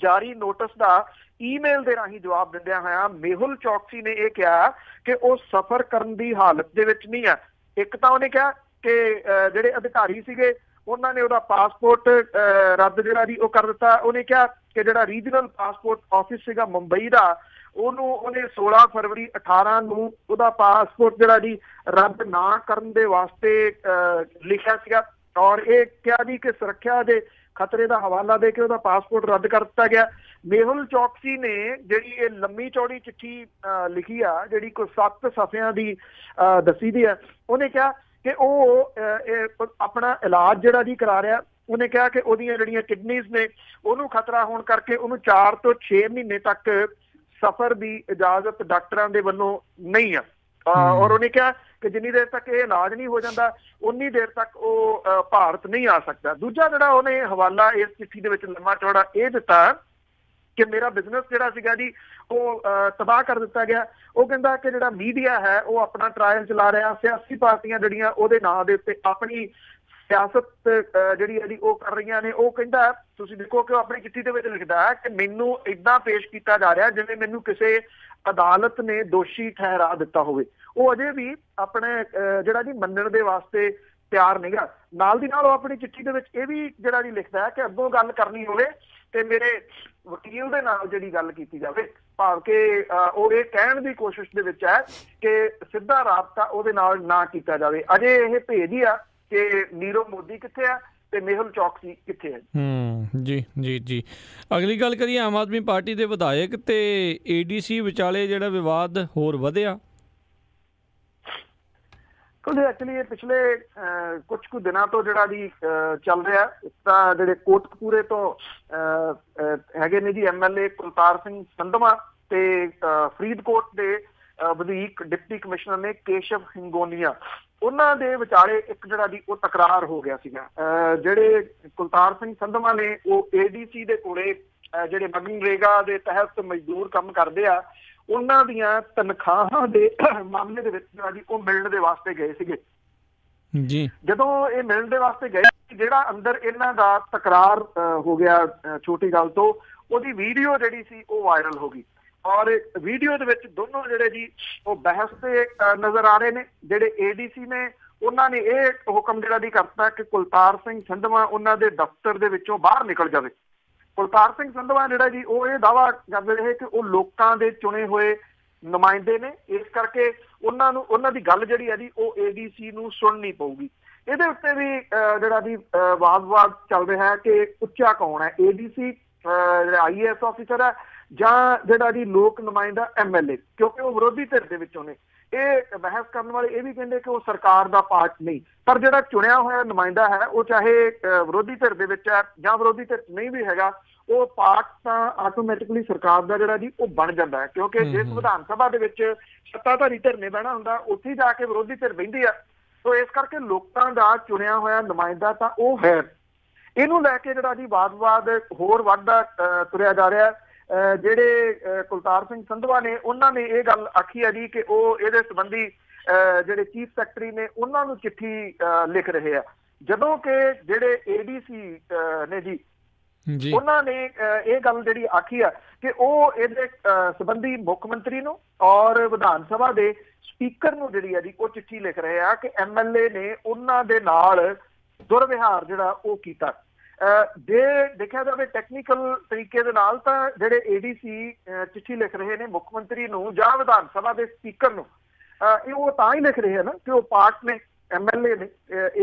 ਜਾਰੀ ਨੋਟਿਸ ਦਾ ਈਮੇਲ ਦੇ ਰਾਹੀਂ ਜਵਾਬ ਦਿੰਦਿਆਂ ਹੋਇਆ ਮੇਹੁਲ ਚੌਕਸੀ ਨੇ ਇਹ ਕਿਹਾ ਕਿ ਉਹ ਸਫ਼ਰ ਕਰਨ ਦੀ ਹਾਲਤ ਦੇ ਵਿੱਚ ਨਹੀਂ ਆ। ਇੱਕ ਤਾਂ ਉਹਨੇ ਕਿਹਾ ਕਿ ਜਿਹੜੇ ਅਧਿਕਾਰੀ ਸੀਗੇ ਉਹਨਾਂ ਨੇ ਉਹਦਾ ਪਾਸਪੋਰਟ ਰੱਦ ਜਿਹੜਾ ਜੀ ਉਹ ਕਰ ਦਿੱਤਾ। ਉਹਨੇ ਕਿਹਾ ਕਿ ਜਿਹੜਾ ਰੀਜਨਲ ਪਾਸਪੋਰਟ ਆਫਿਸ ਸੀਗਾ ਮੁੰਬਈ ਦਾ ਉਹਨੇ 16 ਫਰਵਰੀ 18 ਨੂੰ ਉਹਦਾ ਪਾਸਪੋਰਟ ਜਿਹੜਾ ਜੀ ਰੱਦ ਨਾ ਕਰਨ ਦੇ ਵਾਸਤੇ ਲਿਖਿਆ ਸੀਗਾ ਔਰ ਇਹ ਕਿਹਾ ਜੀ ਕਿ ਸੁਰੱਖਿਆ ਦੇ ਖਤਰੇ ਦਾ ਹਵਾਲਾ ਦੇ ਕੇ ਉਹਦਾ ਪਾਸਪੋਰਟ ਰੱਦ ਕਰ ਦਿੱਤਾ ਗਿਆ। ਮੇਹੁਲ ਚੌਕਸੀ ਨੇ ਜਿਹੜੀ ਇਹ ਲੰਮੀ ਚੌੜੀ ਚਿੱਠੀ ਲਿਖੀ ਆ ਜਿਹੜੀ ਕੋਈ 7 ਸਫ਼ਿਆਂ ਦੀ ਦੱਸੀ ਦੀ ਆ। ਉਹਨੇ ਕਿਹਾ ਕਿ ਉਹ ਆਪਣਾ ਇਲਾਜ ਜਿਹੜਾ ਜੀ ਕਰਾ ਰਿਹਾ। ਉਹਨੇ ਕਿਹਾ ਕਿ ਉਹਦੀਆਂ ਜਿਹੜੀਆਂ ਕਿਡਨੀਜ਼ ਨੇ ਉਹਨੂੰ ਖਤਰਾ ਹੋਣ ਕਰਕੇ ਉਹਨੂੰ 4 ਤੋਂ 6 ਮਹੀਨੇ ਤੱਕ ਸਫ਼ਰ ਦੀ ਇਜਾਜ਼ਤ ਡਾਕਟਰਾਂ ਦੇ ਵੱਲੋਂ ਨਹੀਂ ਆ ਔਰ ਉਹਨੇ ਕਿਹਾ ਕਿ ਜਿੰਨੀ ਦੇਰ ਤੱਕ ਇਹ ਇਲਾਜ ਨਹੀਂ ਹੋ ਜਾਂਦਾ ਉਨੀ ਦੇਰ ਤੱਕ ਉਹ ਭਾਰਤ ਨਹੀਂ ਆ ਸਕਦਾ। ਦੂਜਾ ਜਿਹੜਾ ਉਹਨੇ ਹਵਾਲਾ ਇਸ ਚਿੱਠੀ ਦੇ ਵਿੱਚ ਲੰਮਾ ਚੌੜਾ ਇਹ ਦਿੱਤਾ ਕਿ ਮੇਰਾ ਬਿਜ਼ਨਸ ਜਿਹੜਾ ਸੀਗਾ ਜੀ ਉਹ ਤਬਾਹ ਕਰ ਦਿੱਤਾ ਗਿਆ। ਉਹ ਕਹਿੰਦਾ ਕਿ ਜਿਹੜਾ ਮੀਡੀਆ ਹੈ ਉਹ ਆਪਣਾ ਟਰਾਇਲ ਚਲਾ ਰਿਹਾ, ਸਿਆਸੀ ਪਾਰਟੀਆਂ ਜਿਹੜੀਆਂ ਉਹਦੇ ਨਾਂ ਦੇ ਉੱਤੇ ਆਪਣੀ ਸਿਆਸਤ ਜਿਹੜੀ ਹੈ ਜੀ ਉਹ ਕਰ ਰਹੀਆਂ ਨੇ। ਉਹ ਕਹਿੰਦਾ ਤੁਸੀਂ ਦੇਖੋ ਕਿ ਉਹ ਆਪਣੀ ਚਿੱਠੀ ਦੇ ਵਿੱਚ ਲਿਖਦਾ ਹੈ ਕਿ ਮੈਨੂੰ ਏਦਾਂ ਪੇਸ਼ ਕੀਤਾ ਜਾ ਰਿਹਾ ਜਿਵੇਂ ਮੈਨੂੰ ਕਿਸੇ ਅਦਾਲਤ ਨੇ ਦੋਸ਼ੀ ਠਹਿਰਾ ਦਿੱਤਾ ਹੋਵੇ। ਉਹ ਅਜੇ ਵੀ ਆਪਣੇ ਜਿਹੜਾ ਜੀ ਮੰਨਣ ਦੇ ਵਾਸਤੇ ਤਿਆਰ ਨਹੀਂਗਾ। ਨਾਲ ਦੀ ਨਾਲ ਉਹ ਆਪਣੀ ਚਿੱਠੀ ਦੇ ਵਿੱਚ ਇਹ ਵੀ ਜਿਹੜਾ ਜੀ ਲਿਖਦਾ ਹੈ ਕਿ ਅੱਗੋਂ ਗੱਲ ਕਰਨੀ ਹੋਵੇ ਤੇ ਮੇਰੇ ਵਕੀਲ ਦੇ ਨਾਲ ਜਿਹੜੀ ਗੱਲ ਕੀਤੀ ਜਾਵੇ, ਭਾਵ ਕਿ ਉਹ ਇਹ ਕਹਿਣ ਦੀ ਕੋਸ਼ਿਸ਼ ਦੇ ਵਿੱਚ ਹੈ ਕਿ ਸਿੱਧਾ ਰਾਬਤਾ ਉਹਦੇ ਨਾਲ ਨਾ ਕੀਤਾ ਜਾਵੇ। ਅਜੇ ਇਹ ਭੇਜ ਹੀ ਆ ਕਿ ਨੀਰਵ ਮੋਦੀ ਕਿੱਥੇ ਆ ਤੇ ਮੇਹੁਲ ਚੌਕਸੀ ਕਿੱਥੇ ਹੈ। ਜੀ ਜੀ ਜੀ। ਅਗਲੀ ਗੱਲ ਕਰੀਏ ਆਮ ਆਦਮੀ ਪਾਰਟੀ ਦੇ ਵਿਧਾਇਕ ਤੇ ADC ਵਿਚਾਲੇ ਜਿਹੜਾ ਵਿਵਾਦ ਹੋਰ ਵਧਿਆ। ਐਕਚੁਅਲੀ ਇਹ ਪਿਛਲੇ ਕੁਝ ਕੁ ਦਿਨਾਂ ਤੋਂ ਜਿਹੜਾ ਜੀ ਚੱਲ ਰਿਹਾ। ਇੱਕ ਤਾਂ ਜਿਹੜੇ ਕੋਟਕਪੂਰੇ ਤੋਂ ਹੈਗੇ ਨੇ ਜੀ MLA ਕੁਲਤਾਰ ਸਿੰਘ ਸੰਧਵਾ ਤੇ ਫਰੀਦਕੋਟ ਦੇ ਵਧੀਕ ਡਿਪਟੀ ਕਮਿਸ਼ਨਰ ਨੇ ਕੇਸ਼ਵ ਹਿੰਗੋਨੀਆ, ਉਹਨਾਂ ਦੇ ਵਿਚਾਲੇ ਇੱਕ ਜਿਹੜਾ ਜੀ ਉਹ ਤਕਰਾਰ ਹੋ ਗਿਆ ਸੀਗਾ। ਜਿਹੜੇ ਕੁਲਤਾਰ ਸਿੰਘ ਸੰਧਵਾ ਨੇ ਉਹ ADC ਦੇ ਕੋਲੇ ਜਿਹੜੇ ਮਨਰੇਗਾ ਦੇ ਤਹਿਤ ਮਜ਼ਦੂਰ ਕੰਮ ਕਰਦੇ ਆ ਉਹਨਾਂ ਦੀਆਂ ਤਨਖਾਹਾਂ ਦੇ ਮਾਮਲੇ ਦੇ ਵਿੱਚ ਜਿਹੜਾ ਜੀ ਉਹ ਮਿਲਣ ਦੇ ਵਾਸਤੇ ਗਏ ਸੀਗੇ ਜੀ। ਜਦੋਂ ਇਹ ਮਿਲਣ ਦੇ ਵਾਸਤੇ ਗਏ ਜਿਹੜਾ ਅੰਦਰ ਇਹਨਾਂ ਦਾ ਤਕਰਾਰ ਹੋ ਗਿਆ ਛੋਟੀ ਗੱਲ ਤੋਂ, ਉਹਦੀ ਵੀਡੀਓ ਜਿਹੜੀ ਸੀ ਉਹ ਵਾਇਰਲ ਹੋ ਗਈ ਔਰ ਵੀਡੀਓ ਦੇ ਵਿੱਚ ਦੋਨੋਂ ਜਿਹੜੇ ਜੀ ਉਹ ਬਹਿਸ ਤੇ ਨਜ਼ਰ ਆ ਰਹੇ ਨੇ। ਜਿਹੜੇ ADC ਨੇ ਉਹਨਾਂ ਨੇ ਇਹ ਹੁਕਮ ਜਿਹੜਾ ਦੀ ਕਰਤਾ ਕਿ ਕੁਲਤਾਰ ਸਿੰਘ ਸੰਧਵਾ ਉਹਨਾਂ ਦੇ ਦਫ਼ਤਰ ਦੇ ਵਿੱਚੋਂ ਬਾਹਰ ਨਿਕਲ ਜਾਵੇ। ਕੁਲਤਾਰ ਸਿੰਘ ਸੰਧਵਾ ਜਿਹੜਾ ਜੀ ਉਹ ਇਹ ਦਾਅਵਾ ਕਰਦੇ ਰਹੇ ਕਿ ਉਹ ਲੋਕਾਂ ਦੇ ਚੁਣੇ ਹੋਏ ਨੁਮਾਇੰਦੇ ਨੇ, ਇਸ ਕਰਕੇ ਉਹਨਾਂ ਦੀ ਗੱਲ ਜਿਹੜੀ ਹੈ ਜੀ ਉਹ ADC ਨੂੰ ਸੁਣਨੀ ਪਊਗੀ। ਇਹਦੇ ਉੱਤੇ ਵੀ ਜਿਹੜਾ ਜੀ ਵਾਦ ਚੱਲ ਰਿਹਾ ਹੈ ਕਿ ਉੱਚਾ ਕੌਣ ਹੈ, ADC ਜਿਹੜਾ IAS ਅਫਸਰ ਹੈ ਜਾਂ ਜਿਹੜਾ ਜੀ ਲੋਕ ਨੁਮਾਇੰਦਾ MLA, ਕਿਉਂਕਿ ਉਹ ਵਿਰੋਧੀ ਧਿਰ ਦੇ ਵਿੱਚੋਂ ਨੇ। ਇਹ ਬਹਿਸ ਕਰਨ ਵਾਲੇ ਇਹ ਵੀ ਕਹਿੰਦੇ ਕਿ ਉਹ ਸਰਕਾਰ ਦਾ ਪਾਰਟ ਨਹੀਂ, ਪਰ ਜਿਹੜਾ ਚੁਣਿਆ ਹੋਇਆ ਨੁਮਾਇੰਦਾ ਹੈ ਉਹ ਚਾਹੇ ਵਿਰੋਧੀ ਧਿਰ ਦੇ ਵਿੱਚ ਹੈ ਜਾਂ ਵਿਰੋਧੀ ਧਿਰ ਨਹੀਂ ਵੀ ਹੈਗਾ, ਉਹ ਪਾਰਟ ਤਾਂ ਆਟੋਮੈਟਿਕਲੀ ਸਰਕਾਰ ਦਾ ਜਿਹੜਾ ਜੀ ਉਹ ਬਣ ਜਾਂਦਾ ਹੈ। ਕਿਉਂਕਿ ਜਿਸ ਵਿਧਾਨ ਸਭਾ ਦੇ ਵਿੱਚ ਸੱਤਾਧਾਰੀ ਧਿਰ ਨੇ ਬਹਿਣਾ ਹੁੰਦਾ ਉੱਥੇ ਜਾ ਕੇ ਵਿਰੋਧੀ ਧਿਰ ਬਹਿੰਦੀ ਆ। ਸੋ ਇਸ ਕਰਕੇ ਲੋਕਾਂ ਦਾ ਚੁਣਿਆ ਹੋਇਆ ਨੁਮਾਇੰਦਾ ਤਾਂ ਉਹ ਹੈ। ਇਹਨੂੰ ਲੈ ਕੇ ਜਿਹੜਾ ਜੀ ਵਾਦ ਹੋਰ ਵੱਧਦਾ ਤੁਰਿਆ ਜਾ ਰਿਹਾ। ਜਿਹੜੇ ਕੁਲਤਾਰ ਸਿੰਘ ਸੰਧਵਾ ਨੇ ਉਹਨਾਂ ਨੇ ਇਹ ਗੱਲ ਆਖੀ ਹੈ ਜੀ ਕਿ ਉਹ ਇਹਦੇ ਸੰਬੰਧੀ ਜਿਹੜੇ ਚੀਫ ਸੈਕਟਰੀ ਨੇ ਉਹਨਾਂ ਨੂੰ ਚਿੱਠੀ ਲਿਖ ਰਹੇ ਆ, ਜਦੋਂ ਕਿ ਜਿਹੜੇ ADC ਨੇ ਜੀ ਉਹਨਾਂ ਨੇ ਇਹ ਗੱਲ ਜਿਹੜੀ ਆਖੀ ਆ ਕਿ ਉਹ ਇਹਦੇ ਸੰਬੰਧੀ ਮੁੱਖ ਮੰਤਰੀ ਨੂੰ ਔਰ ਵਿਧਾਨ ਸਭਾ ਦੇ ਸਪੀਕਰ ਨੂੰ ਜਿਹੜੀ ਹੈ ਜੀ ਉਹ ਚਿੱਠੀ ਲਿਖ ਰਹੇ ਆ ਕਿ MLA ਨੇ ਉਹਨਾਂ ਦੇ ਨਾਲ ਦੁਰਵਿਹਾਰ ਜਿਹੜਾ ਉਹ ਕੀਤਾ। ਜੇ ਦੇਖਿਆ ਜਾਵੇ ਟੈਕਨੀਕਲ ਤਰੀਕੇ ਦੇ ਨਾਲ ਤਾਂ ਜਿਹੜੇ ADC ਚਿੱਠੀ ਲਿਖ ਰਹੇ ਨੇ ਮੁੱਖ ਮੰਤਰੀ ਨੂੰ ਜਾਂ ਵਿਧਾਨ ਸਭਾ ਦੇ ਸਪੀਕਰ ਨੂੰ, ਇਹ ਉਹ ਤਾਂ ਹੀ ਲਿਖ ਰਹੇ ਆ ਨਾ ਕਿ ਉਹ ਪਾਰਟ ਨੇ, MLA ਨੇ,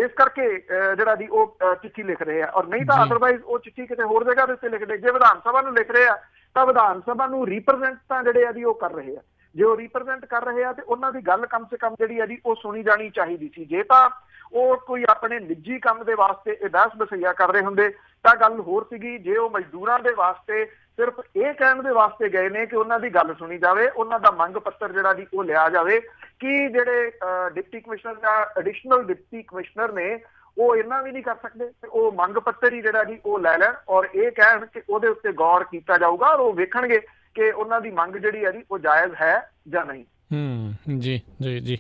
ਇਸ ਕਰਕੇ ਜਿਹੜਾ ਜੀ ਉਹ ਚਿੱਠੀ ਲਿਖ ਰਹੇ ਆ। ਔਰ ਨਹੀਂ ਤਾਂ ਅਦਰਵਾਈਜ਼ ਉਹ ਚਿੱਠੀ ਕਿਤੇ ਹੋਰ ਜਗ੍ਹਾ ਦੇ ਉੱਤੇ ਲਿਖਦੇ। ਜੇ ਵਿਧਾਨ ਸਭਾ ਨੂੰ ਲਿਖ ਰਹੇ ਆ ਤਾਂ ਵਿਧਾਨ ਸਭਾ ਨੂੰ ਰਿਪਰੈਜ਼ੈਂਟ ਤਾਂ ਜਿਹੜੇ ਆ ਜੀ ਉਹ ਕਰ ਰਹੇ ਆ। ਜੇ ਉਹ ਰਿਪਰੈਜ਼ੈਂਟ ਕਰ ਰਹੇ ਆ ਤੇ ਉਹਨਾਂ ਦੀ ਗੱਲ ਕਮ ਸੇ ਕਮ ਜਿਹੜੀ ਆ ਜੀ ਉਹ ਸੁਣੀ ਜਾਣੀ ਚਾਹੀਦੀ ਸੀ। ਜੇ ਤਾਂ ਉਹ ਕੋਈ ਆਪਣੇ ਨਿੱਜੀ ਕੰਮ ਦੇ ਵਾਸਤੇ ਇਹ ਬਹਿਸ ਬਸਈਆ ਕਰ ਰਹੇ ਹੁੰਦੇ ਤਾਂ ਗੱਲ ਹੋਰ ਸੀਗੀ। ਜੇ ਉਹ ਮਜ਼ਦੂਰਾਂ ਦੇ ਵਾਸਤੇ ਸਿਰਫ ਇਹ ਕਹਿਣ ਦੇ ਵਾਸਤੇ ਗਏ ਨੇ ਕਿ ਉਹਨਾਂ ਦੀ ਗੱਲ ਸੁਣੀ ਜਾਵੇ, ਉਹਨਾਂ ਦਾ ਮੰਗ ਪੱਤਰ ਜਿਹੜਾ ਜੀ ਉਹ ਲਿਆ ਜਾਵੇ, ਕਿ ਜਿਹੜੇ ਡਿਪਟੀ ਕਮਿਸ਼ਨਰ ਜਾਂ ਐਡੀਸ਼ਨਲ ਡਿਪਟੀ ਕਮਿਸ਼ਨਰ ਨੇ ਉਹ ਇੰਨਾ ਵੀ ਨਹੀਂ ਕਰ ਸਕਦੇ ਤੇ ਉਹ ਮੰਗ ਪੱਤਰ ਹੀ ਜਿਹੜਾ ਜੀ ਉਹ ਲੈ ਲੈਣ ਔਰ ਇਹ ਕਹਿਣ ਕਿ ਉਹਦੇ ਉੱਤੇ ਗੌਰ ਕੀਤਾ ਜਾਊਗਾ ਔਰ ਉਹ ਵੇਖਣਗੇ ਕਿ ਉਹਨਾਂ ਦੀ ਮੰਗ ਜਿਹੜੀ ਹੈ ਜੀ ਉਹ ਜਾਇਜ਼ ਹੈ ਜਾਂ ਨਹੀਂ। ਜੀ ਜੀ ਜੀ।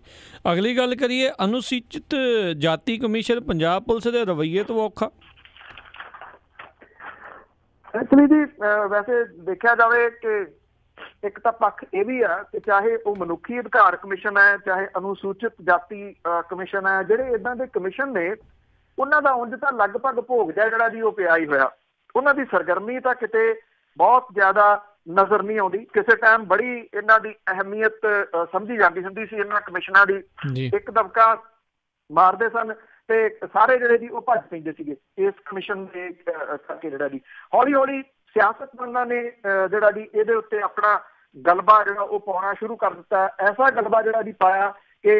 ਅਗਲੀ ਗੱਲ ਕਰੀਏ, ਅਨੁਸੂਚਿਤ ਜਾਤੀ ਕਮਿਸ਼ਨ ਪੰਜਾਬ ਪੁਲਿਸ ਦੇ ਰਵੱਈਏ ਤੋਂ ਔਖਾ। ਐਕਚੁਅਲੀ ਜੀ ਵੈਸੇ ਦੇਖਿਆ ਜਾਵੇ ਕਿ ਇੱਕ ਤਾਂ ਪੱਖ ਇਹ ਵੀ ਆ ਕਿ ਚਾਹੇ ਉਹ ਮਨੁੱਖੀ ਅਧਿਕਾਰ ਕਮਿਸ਼ਨ ਹੈ, ਚਾਹੇ ਅਨੁਸੂਚਿਤ ਜਾਤੀ ਕਮਿਸ਼ਨ ਹੈ, ਜਿਹੜੇ ਇਦਾਂ ਦੇ ਕਮਿਸ਼ਨ ਨੇ ਉਹਨਾਂ ਦਾ ਉਂਝ ਤਾਂ ਲਗਭਗ ਭੋਗ ਜਿਹੜਾ ਜੀ ਉਹ ਪਿਆ ਹੀ ਹੋਇਆ। ਉਹਨਾਂ ਦੀ ਸਰਗਰਮੀ ਤਾਂ ਕਿਤੇ ਬਹੁਤ ਜ਼ਿਆਦਾ ਨਜ਼ਰ ਨਹੀਂ ਆਉਂਦੀ। ਕਿਸੇ ਟਾਈਮ ਬੜੀ ਇਹਨਾਂ ਦੀ ਅਹਿਮੀਅਤ ਸਮਝੀ ਜਾਂਦੀ ਹੁੰਦੀ ਸੀ, ਇਹਨਾਂ ਕਮਿਸ਼ਨਾਂ ਦੀ ਇੱਕ ਦਬਕਾ ਮਾਰਦੇ ਸਨ ਤੇ ਸਾਰੇ ਜਿਹੜੇ ਜੀ ਉਹ ਭੱਜ ਪੈਂਦੇ ਸੀਗੇ ਇਸ ਕਮਿਸ਼ਨ ਦੇ ਕਰਕੇ। ਜਿਹੜਾ ਜੀ ਹੌਲੀ ਹੌਲੀ ਸਿਆਸਤਦਾਨਾਂ ਨੇ ਜਿਹੜਾ ਜੀ ਇਹਦੇ ਉੱਤੇ ਆਪਣਾ ਗਲਬਾ ਜਿਹੜਾ ਉਹ ਪਾਉਣਾ ਸ਼ੁਰੂ ਕਰ ਦਿੱਤਾ। ਐਸਾ ਗਲਬਾ ਜਿਹੜਾ ਜੀ ਪਾਇਆ ਕਿ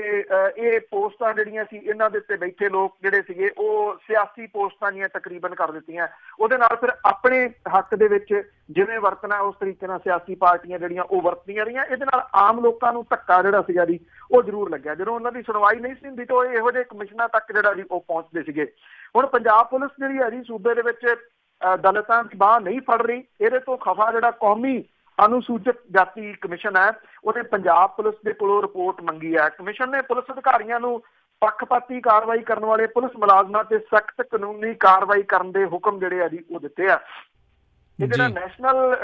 ਇਹ ਪੋਸਟਾਂ ਜਿਹੜੀਆਂ ਸੀ ਇਹਨਾਂ ਦੇ ਉੱਤੇ ਬੈਠੇ ਲੋਕ ਜਿਹੜੇ ਸੀਗੇ ਉਹ ਸਿਆਸੀ ਪੋਸਟਾਂ ਦੀਆਂ ਤਕਰੀਬਨ ਕਰ ਦਿੱਤੀਆਂ। ਉਹਦੇ ਨਾਲ ਫਿਰ ਆਪਣੇ ਹੱਕ ਦੇ ਵਿੱਚ ਜਿਵੇਂ ਵਰਤਣਾ ਉਸ ਤਰੀਕੇ ਨਾਲ ਸਿਆਸੀ ਪਾਰਟੀਆਂ ਜਿਹੜੀਆਂ ਉਹ ਵਰਤਦੀਆਂ ਰਹੀਆਂ। ਇਹਦੇ ਨਾਲ ਆਮ ਲੋਕਾਂ ਨੂੰ ਧੱਕਾ ਜਿਹੜਾ ਸੀਗਾ ਜੀ ਉਹ ਜ਼ਰੂਰ ਲੱਗਿਆ। ਜਦੋਂ ਉਹਨਾਂ ਦੀ ਸੁਣਵਾਈ ਨਹੀਂ ਸੀ ਹੁੰਦੀ ਤਾਂ ਉਹ ਇਹੋ ਜਿਹੇ ਕਮਿਸ਼ਨਾਂ ਤੱਕ ਜਿਹੜਾ ਜੀ ਉਹ ਪਹੁੰਚਦੇ ਸੀਗੇ। ਹੁਣ ਪੰਜਾਬ ਪੁਲਿਸ ਜਿਹੜੀ ਹੈ ਜੀ ਸੂਬੇ ਦੇ ਵਿੱਚ ਦਲਿਤਾਂ ਦੀ ਬਾਂਹ ਨਹੀਂ ਫੜ ਰਹੀ। ਇਹਦੇ ਤੋਂ ਖਫਾ ਜਿਹੜਾ ਕੌਮੀ ਅਨੁਸੂਚਿਤ ਜਾਤੀ ਕਮਿਸ਼ਨ ਹੈ ਉਹਨੇ ਪੰਜਾਬ ਪੁਲਿਸ ਦੇ ਕੋਲੋਂ ਰਿਪੋਰਟ ਮੰਗੀ ਹੈ। ਕਮਿਸ਼ਨ ਨੇ ਪੁਲਿਸ ਅਧਿਕਾਰੀਆਂ ਨੂੰ ਪੱਖਪਾਤੀ ਕਾਰਵਾਈ ਕਰਨ ਵਾਲੇ ਪੁਲਿਸ ਮੁਲਾਜ਼ਮਾਂ ਤੇ ਸਖਤ ਕਾਨੂੰਨੀ ਕਾਰਵਾਈ ਕਰਨ ਦੇ ਹੁਕਮ ਜਿਹੜੇ ਆ ਜੀ ਉਹ ਦਿੱਤੇ ਆ। ਇਹ ਜਿਹੜਾ ਨੈਸ਼ਨਲ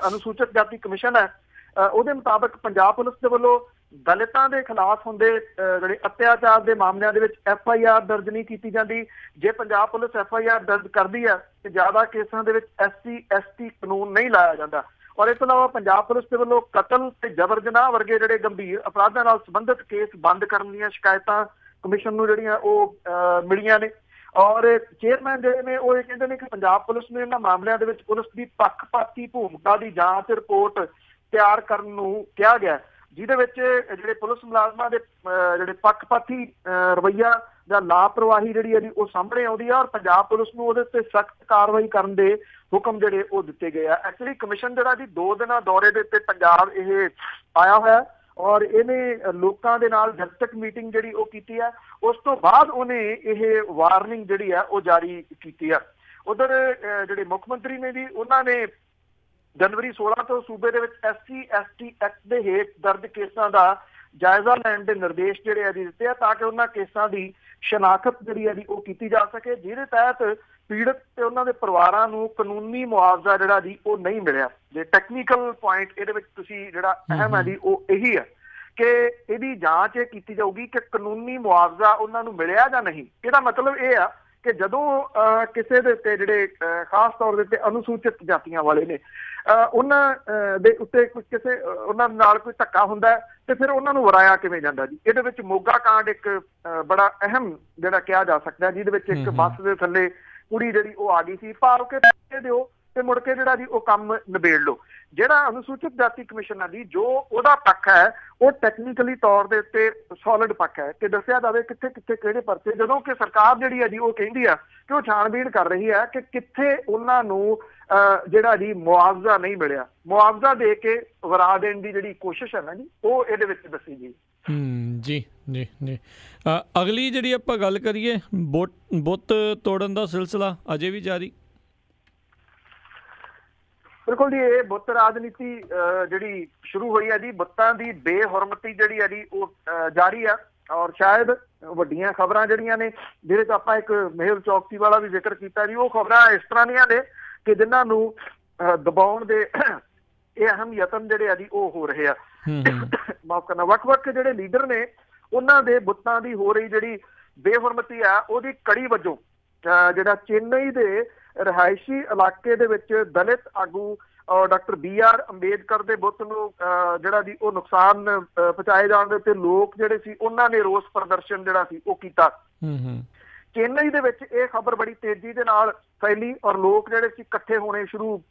ਅਨੁਸੂਚਿਤ ਜਾਤੀ ਕਮਿਸ਼ਨ ਹੈ ਉਹਦੇ ਮੁਤਾਬਕ ਪੰਜਾਬ ਪੁਲਿਸ ਦੇ ਵੱਲੋਂ ਦਲਿਤਾਂ ਦੇ ਖਿਲਾਫ ਹੁੰਦੇ ਜਿਹੜੇ ਅਤਿਆਚਾਰ ਦੇ ਮਾਮਲਿਆਂ ਦੇ ਵਿੱਚ FIR ਦਰਜ ਨਹੀਂ ਕੀਤੀ ਜਾਂਦੀ। ਜੇ ਪੰਜਾਬ ਪੁਲਿਸ FIR ਦਰਜ ਕਰਦੀ ਹੈ ਤੇ ਜ਼ਿਆਦਾ ਕੇਸਾਂ ਦੇ ਵਿੱਚ SC ST ਕਾਨੂੰਨ ਨਹੀਂ ਲਾਇਆ ਜਾਂਦਾ। ਔਰ ਇਸ ਤੋਂ ਇਲਾਵਾ ਪੰਜਾਬ ਪੁਲਿਸ ਦੇ ਵੱਲੋਂ ਕਤਲ ਤੇ ਜਬਰ ਜਨਾਹ ਵਰਗੇ ਜਿਹੜੇ ਗੰਭੀਰ ਅਪਰਾਧਾਂ ਨਾਲ ਸੰਬੰਧਿਤ ਕੇਸ ਬੰਦ ਕਰਨ ਦੀਆਂ ਸ਼ਿਕਾਇਤਾਂ ਕਮਿਸ਼ਨ ਨੂੰ ਜਿਹੜੀਆਂ ਉਹ ਮਿਲੀਆਂ ਨੇ। ਔਰ ਚੇਅਰਮੈਨ ਜਿਹੜੇ ਨੇ ਉਹ ਇਹ ਕਹਿੰਦੇ ਨੇ ਕਿ ਪੰਜਾਬ ਪੁਲਿਸ ਨੂੰ ਇਹਨਾਂ ਮਾਮਲਿਆਂ ਦੇ ਵਿੱਚ ਪੁਲਿਸ ਦੀ ਪੱਖਪਾਤੀ ਭੂਮਿਕਾ ਦੀ ਜਾਂਚ ਰਿਪੋਰਟ ਤਿਆਰ ਕਰਨ ਨੂੰ ਕਿਹਾ ਗਿਆ, ਜਿਹਦੇ ਵਿੱਚ ਜਿਹੜੇ ਪੁਲਿਸ ਮੁਲਾਜ਼ਮਾਂ ਦੇ ਜਿਹੜੇ ਪੱਖਪਾਤੀ ਰਵੱਈਆ ਜਾਂ ਲਾਪਰਵਾਹੀ ਜਿਹੜੀ ਹੈ ਜੀ ਉਹ ਸਾਹਮਣੇ ਆਉਂਦੀ ਆ ਔਰ ਪੰਜਾਬ ਪੁਲਿਸ ਨੂੰ ਉਹਦੇ ਉੱਤੇ ਸਖਤ ਕਾਰਵਾਈ ਕਰਨ ਦੇ ਹੁਕਮ ਜਿਹੜੇ ਉਹ ਦਿੱਤੇ ਗਏ ਆ। ਐਕਚੁਅਲੀ ਕਮਿਸ਼ਨ ਜਿਹੜਾ ਜੀ 2 ਦਿਨਾਂ ਦੌਰੇ ਦੇ ਉੱਤੇ ਪੰਜਾਬ ਇਹ ਆਇਆ ਹੋਇਆ ਔਰ ਇਹਨੇ ਲੋਕਾਂ ਦੇ ਨਾਲ ਜਨਤਕ ਮੀਟਿੰਗ ਜਿਹੜੀ ਉਹ ਕੀਤੀ ਆ। ਉਸ ਤੋਂ ਬਾਅਦ ਉਹਨੇ ਇਹ ਵਾਰਨਿੰਗ ਜਿਹੜੀ ਆ ਉਹ ਜਾਰੀ ਕੀਤੀ ਆ। ਉਧਰ ਜਿਹੜੇ ਮੁੱਖ ਮੰਤਰੀ ਨੇ ਜੀ ਉਹਨਾਂ ਨੇ ਜਨਵਰੀ 16 ਤੋਂ ਸੂਬੇ ਦੇ ਵਿੱਚ SC ST ਐਕਟ ਦੇ ਹੇਠ ਦਰਜ ਕੇਸਾਂ ਦਾ ਜਾਇਜ਼ਾ ਲੈਣ ਦੇ ਨਿਰਦੇਸ਼ ਜਿਹੜੇ ਆ ਜੀ ਦਿੱਤੇ ਆ ਤਾਂ ਕਿ ਉਹਨਾਂ ਕੇਸਾਂ ਦੀ ਸ਼ਨਾਖਤ ਜਿਹੜੀ ਹੈ ਜੀ ਉਹ ਕੀਤੀ ਜਾ ਸਕੇ, ਜਿਹਦੇ ਤਹਿਤ ਪੀੜਤ ਤੇ ਉਹਨਾਂ ਦੇ ਪਰਿਵਾਰਾਂ ਨੂੰ ਕਾਨੂੰਨੀ ਮੁਆਵਜ਼ਾ ਜਿਹੜਾ ਜੀ ਉਹ ਨਹੀਂ ਮਿਲਿਆ। ਜੇ ਟੈਕਨੀਕਲ ਪੁਆਇੰਟ ਇਹਦੇ ਵਿੱਚ ਤੁਸੀਂ ਜਿਹੜਾ ਅਹਿਮ ਹੈ ਜੀ ਉਹ ਇਹੀ ਹੈ ਕਿ ਇਹਦੀ ਜਾਂਚ ਇਹ ਕੀਤੀ ਜਾਊਗੀ ਕਿ ਕਾਨੂੰਨੀ ਮੁਆਵਜ਼ਾ ਉਹਨਾਂ ਨੂੰ ਮਿਲਿਆ ਜਾਂ ਨਹੀਂ। ਇਹਦਾ ਮਤਲਬ ਇਹ ਆ ਕਿ ਜਦੋਂ ਕਿਸੇ ਦੇ ਉੱਤੇ ਜਿਹੜੇ ਖਾਸ ਤੌਰ ਦੇ ਉੱਤੇ ਅਨੁਸੂਚਿਤ ਜਾਤੀਆਂ ਵਾਲੇ ਨੇ ਉਹਨਾਂ ਦੇ ਉੱਤੇ ਕਿਸੇ ਉਹਨਾਂ ਨਾਲ ਕੋਈ ਧੱਕਾ ਹੁੰਦਾ ਤੇ ਫਿਰ ਉਹਨਾਂ ਨੂੰ ਵਰਾਇਆ ਕਿਵੇਂ ਜਾਂਦਾ ਜੀ। ਇਹਦੇ ਵਿੱਚ ਮੋਗਾ ਕਾਂਡ ਇੱਕ ਬੜਾ ਅਹਿਮ ਜਿਹੜਾ ਕਿਹਾ ਜਾ ਸਕਦਾ, ਜਿਹਦੇ ਵਿੱਚ ਇੱਕ ਬੱਸ ਦੇ ਥੱਲੇ ਕੁੜੀ ਜਿਹੜੀ ਉਹ ਆ ਗਈ ਸੀ, ਭਾਵ ਕਿ ਪੈਸੇ ਦਿਓ ਤੇ ਮੁੜ ਕੇ ਜਿਹੜਾ ਜੀ ਉਹ ਕੰਮ ਨਿਬੇੜ ਲਓ। ਜਿਹੜਾ ਅਨੁਸੂਚਿਤ ਜਾਤੀ ਕਮਿਸ਼ਨ ਆ ਜੀ ਜੋ ਉਹਦਾ ਪੱਖ ਹੈ ਉਹ ਟੈਕਨੀਕਲੀ ਤੌਰ ਦੇ ਉੱਤੇ ਸੋਲਿਡ ਪੱਖ ਹੈ ਕਿ ਦੱਸਿਆ ਜਾਵੇ ਕਿੱਥੇ ਕਿੱਥੇ ਕਿਹੜੇ ਪਰਚੇ, ਜਦੋਂ ਕਿ ਸਰਕਾਰ ਜਿਹੜੀ ਹੈ ਜੀ ਉਹ ਕਹਿੰਦੀ ਆ ਕਿ ਉਹ ਛਾਣਬੀਣ ਕਰ ਰਹੀ ਹੈ ਕਿ ਕਿੱਥੇ ਉਹਨਾਂ ਨੂੰ ਜਿਹੜਾ ਜੀ ਮੁਆਵਜ਼ਾ ਨਹੀਂ ਮਿਲਿਆ। ਮੁਆਵਜ਼ਾ ਦੇ ਕੇ ਵਰਾ ਦੇਣ ਦੀ ਜਿਹੜੀ ਕੋਸ਼ਿਸ਼ ਹੈ ਨਾ ਜੀ ਉਹ ਇਹਦੇ ਵਿੱਚ ਦੱਸੀ ਗਈ। ਜੀ ਜੀ ਜੀ। ਅਗਲੀ ਜਿਹੜੀ ਆਪਾਂ ਗੱਲ ਕਰੀਏ, ਬੁੱਤ ਤੋੜਨ ਦਾ ਸਿਲਸਿਲਾ ਅਜੇ ਵੀ ਜਾਰੀ। ਬਿਲਕੁਲ ਜੀ, ਇਹ ਬੁੱਤ ਰਾਜਨੀਤੀ ਜਿਹੜੀ ਸ਼ੁਰੂ ਹੋਈ ਹੈ ਜੀ, ਬੁੱਤਾਂ ਦੀ ਬੇਹੁਰਮਤੀ ਜਿਹੜੀ ਹੈ ਜੀ ਉਹ ਜਾਰੀ ਆ। ਔਰ ਸ਼ਾਇਦ ਵੱਡੀਆਂ ਖਬਰਾਂ ਜਿਹੜੀਆਂ ਨੇ ਜਿਹਦੇ 'ਚ ਆਪਾਂ ਇੱਕ ਮੇਹੁਲ ਚੌਕਸੀ ਵਾਲਾ ਵੀ ਜ਼ਿਕਰ ਕੀਤਾ ਜੀ, ਉਹ ਖਬਰਾਂ ਇਸ ਤਰ੍ਹਾਂ ਦੀਆਂ ਨੇ ਕਿ ਜਿਨ੍ਹਾਂ ਨੂੰ ਦਬਾਉਣ ਦੇ ਇਹ ਅਹਿਮ ਯਤਨ ਜਿਹੜੇ ਆ ਜੀ ਉਹ ਹੋ ਰਹੇ ਆ। ਮਾਫ ਕਰਨਾ, ਵੱਖ-ਵੱਖ ਜਿਹੜੇ ਲੀਡਰ ਨੇ ਉਹਨਾਂ ਦੇ ਬੁੱਤਾਂ ਦੀ ਹੋ ਰਹੀ ਜਿਹੜੀ ਬੇਹੁਰਮਤੀ ਆ ਉਹਦੀ ਕੜੀ ਵਜੋਂ ਜਿਹੜਾ ਚੇਨਈ ਦੇ ਰਿਹਾਇਸ਼ੀ ਇਲਾਕੇ ਦੇ ਵਿੱਚ ਦਲਿਤ ਆਗੂ ਡਾਕਟਰ BR ਅੰਬੇਦਕਰ ਦੇ ਬੁੱਤ ਨੂੰ ਜਿਹੜਾ ਜੀ ਉਹ ਨੁਕਸਾਨ ਪਹੁੰਚਾਏ ਜਾਣ ਦੇ ਉੱਤੇ ਲੋਕ ਜਿਹੜੇ ਸੀ ਉਹਨਾਂ ਨੇ ਰੋਸ ਪ੍ਰਦਰਸ਼ਨ ਜਿਹੜਾ ਸੀ ਉਹ ਕੀਤਾ। ਚੇਨਈ ਦੇ ਵਿੱਚ ਇਹ ਖਬਰ ਬੜੀ ਤੇਜ਼ੀ ਦੇ ਨਾਲ ਫੈਲੀ ਔਰ ਲੋਕ ਜਿਹੜੇ ਸੀ ਇਕੱਠੇ ਹੋਣੇ ਸ਼ੁਰੂ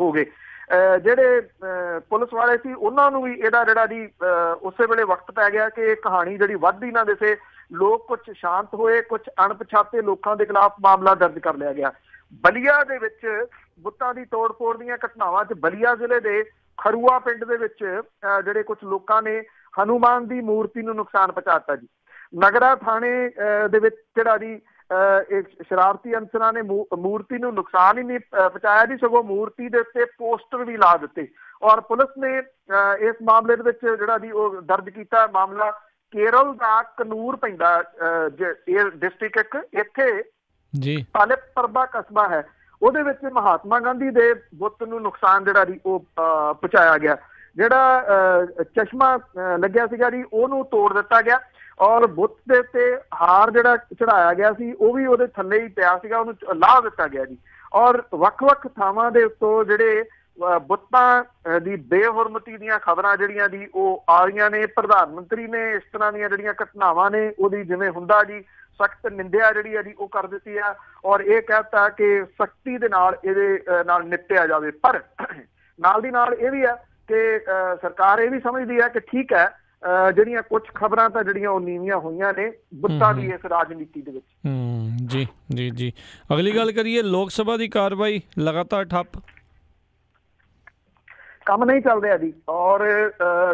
ਹੋ ਗਏ। ਜਿਹੜੇ ਪੁਲਿਸ ਵਾਲੇ ਸੀ ਉਹਨਾਂ ਨੂੰ ਵੀ ਇਹਦਾ ਜਿਹੜਾ ਜੀ ਉਸੇ ਵੇਲੇ ਵਕਤ ਪੈ ਗਿਆ ਕਿ ਇਹ ਕਹਾਣੀ ਜਿਹੜੀ ਵੱਧਦੀ ਨਾ ਦਿਸੇ। ਲੋਕ ਕੁਝ ਸ਼ਾਂਤ ਹੋਏ, ਕੁਝ ਅਣਪਛਾਤੇ ਲੋਕਾਂ ਦੇ ਖਿਲਾਫ ਮਾਮਲਾ ਦਰਜ ਕਰ ਲਿਆ ਗਿਆ। ਬਲੀਆ ਦੇ ਵਿੱਚ ਬੁੱਤਾਂ ਦੀ ਤੋੜ-ਫੋੜ ਦੀਆਂ ਘਟਨਾਵਾਂ 'ਚ ਬਲੀਆ ਜ਼ਿਲ੍ਹੇ ਦੇ ਖਰੂਆ ਪਿੰਡ ਦੇ ਵਿੱਚ ਜਿਹੜੇ ਕੁਝ ਲੋਕਾਂ ਨੇ ਹਨੂਮਾਨ ਦੀ ਮੂਰਤੀ ਨੂੰ ਨੁਕਸਾਨ ਪਹੁੰਚਾਤਾ ਜੀ। ਨਗਰਾ ਥਾਣੇ ਦੇ ਵਿੱਚ ਜਿਹੜਾ ਜੀ ਸ਼ਰਾਰਤੀ ਅਨਸਰਾਂ ਨੇ ਮੂਰਤੀ ਨੂੰ ਨੁਕਸਾਨ ਹੀ ਨਹੀਂ ਪਹੁੰਚਾਇਆ ਜੀ, ਸਗੋਂ ਮੂਰਤੀ ਦੇ ਉੱਤੇ ਪੋਸਟਰ ਵੀ ਲਾ ਦਿੱਤੇ। ਔਰ ਪੁਲਿਸ ਨੇ ਇਸ ਮਾਮਲੇ ਦੇ ਵਿੱਚ ਜਿਹੜਾ ਜੀ ਉਹ ਦਰਜ ਕੀਤਾ ਮਾਮਲਾ ਕੇਰਲ ਦਾ ਕਨੂਰ ਪੈਂਦਾ ਡਿਸਟ੍ਰਿਕਟ ਇੱਥੇ ਜੀ ਤਾਲਿਬ ਪਰਬਾ ਕਸਬਾ ਹੈ, ਉਹਦੇ ਵਿੱਚ ਮਹਾਤਮਾ ਗਾਂਧੀ ਦੇ ਬੁੱਤ ਨੂੰ ਨੁਕਸਾਨ ਜਿਹੜਾ ਜੀ ਉਹ ਪਹੁੰਚਾਇਆ ਗਿਆ। ਜਿਹੜਾ ਚਸ਼ਮਾ ਲੱਗਿਆ ਸੀਗਾ ਜੀ ਉਹਨੂੰ ਤੋੜ ਦਿੱਤਾ ਗਿਆ ਔਰ ਬੁੱਤ ਦੇ ਉੱਤੇ ਹਾਰ ਜਿਹੜਾ ਚੜਾਇਆ ਗਿਆ ਸੀ ਉਹ ਵੀ ਉਹਦੇ ਥੱਲੇ ਹੀ ਪਿਆ ਸੀਗਾ, ਉਹਨੂੰ ਲਾਹ ਦਿੱਤਾ ਗਿਆ ਜੀ। ਔਰ ਵੱਖ-ਵੱਖ ਥਾਵਾਂ ਦੇ ਉੱਤੋਂ ਜਿਹੜੇ ਬੁੱਤਾਂ ਦੀ ਬੇਹੁਰਮਤੀ ਦੀਆਂ ਖਬਰਾਂ ਜਿਹੜੀਆਂ ਜੀ ਉਹ ਆ ਰਹੀਆਂ ਨੇ। ਪ੍ਰਧਾਨ ਮੰਤਰੀ ਨੇ ਇਸ ਤਰ੍ਹਾਂ ਦੀਆਂ ਜਿਹੜੀਆਂ ਘਟਨਾਵਾਂ ਨੇ ਉਹਦੀ ਜਿਵੇਂ ਹੁੰਦਾ ਜੀ ਸਖਤ ਨਿੰਦਿਆ ਜਿਹੜੀ ਹੈ ਜੀ ਉਹ ਕਰ ਦਿੱਤੀ ਆ ਔਰ ਇਹ ਕਹਿਤਾ ਕਿ ਸਖਤੀ ਦੇ ਨਾਲ ਇਹਦੇ ਨਾਲ ਨਿਪਟਿਆ ਜਾਵੇ। ਪਰ ਨਾਲ ਦੀ ਨਾਲ ਇਹ ਵੀ ਹੈ ਕਿ ਸਰਕਾਰ ਇਹ ਵੀ ਸਮਝਦੀ ਹੈ ਕਿ ਠੀਕ ਹੈ ਜਿਹੜੀਆਂ ਕੁਝ ਖਬਰਾਂ ਤਾਂ ਜਿਹੜੀਆਂ ਉਹ ਨੀਵੀਆਂ ਹੋਈਆਂ ਨੇ ਬੁੱਤਾਂ ਦੀ ਇਸ ਰਾਜਨੀਤੀ ਦੇ ਵਿੱਚ। ਜੀ ਜੀ ਜੀ ਅਗਲੀ ਗੱਲ ਕਰੀਏ, ਲੋਕ ਸਭਾ ਦੀ ਕਾਰਵਾਈ ਲਗਾਤਾਰ ਠੱਪ, ਕੰਮ ਨਹੀਂ ਚੱਲ ਰਿਹਾ ਜੀ। ਔਰ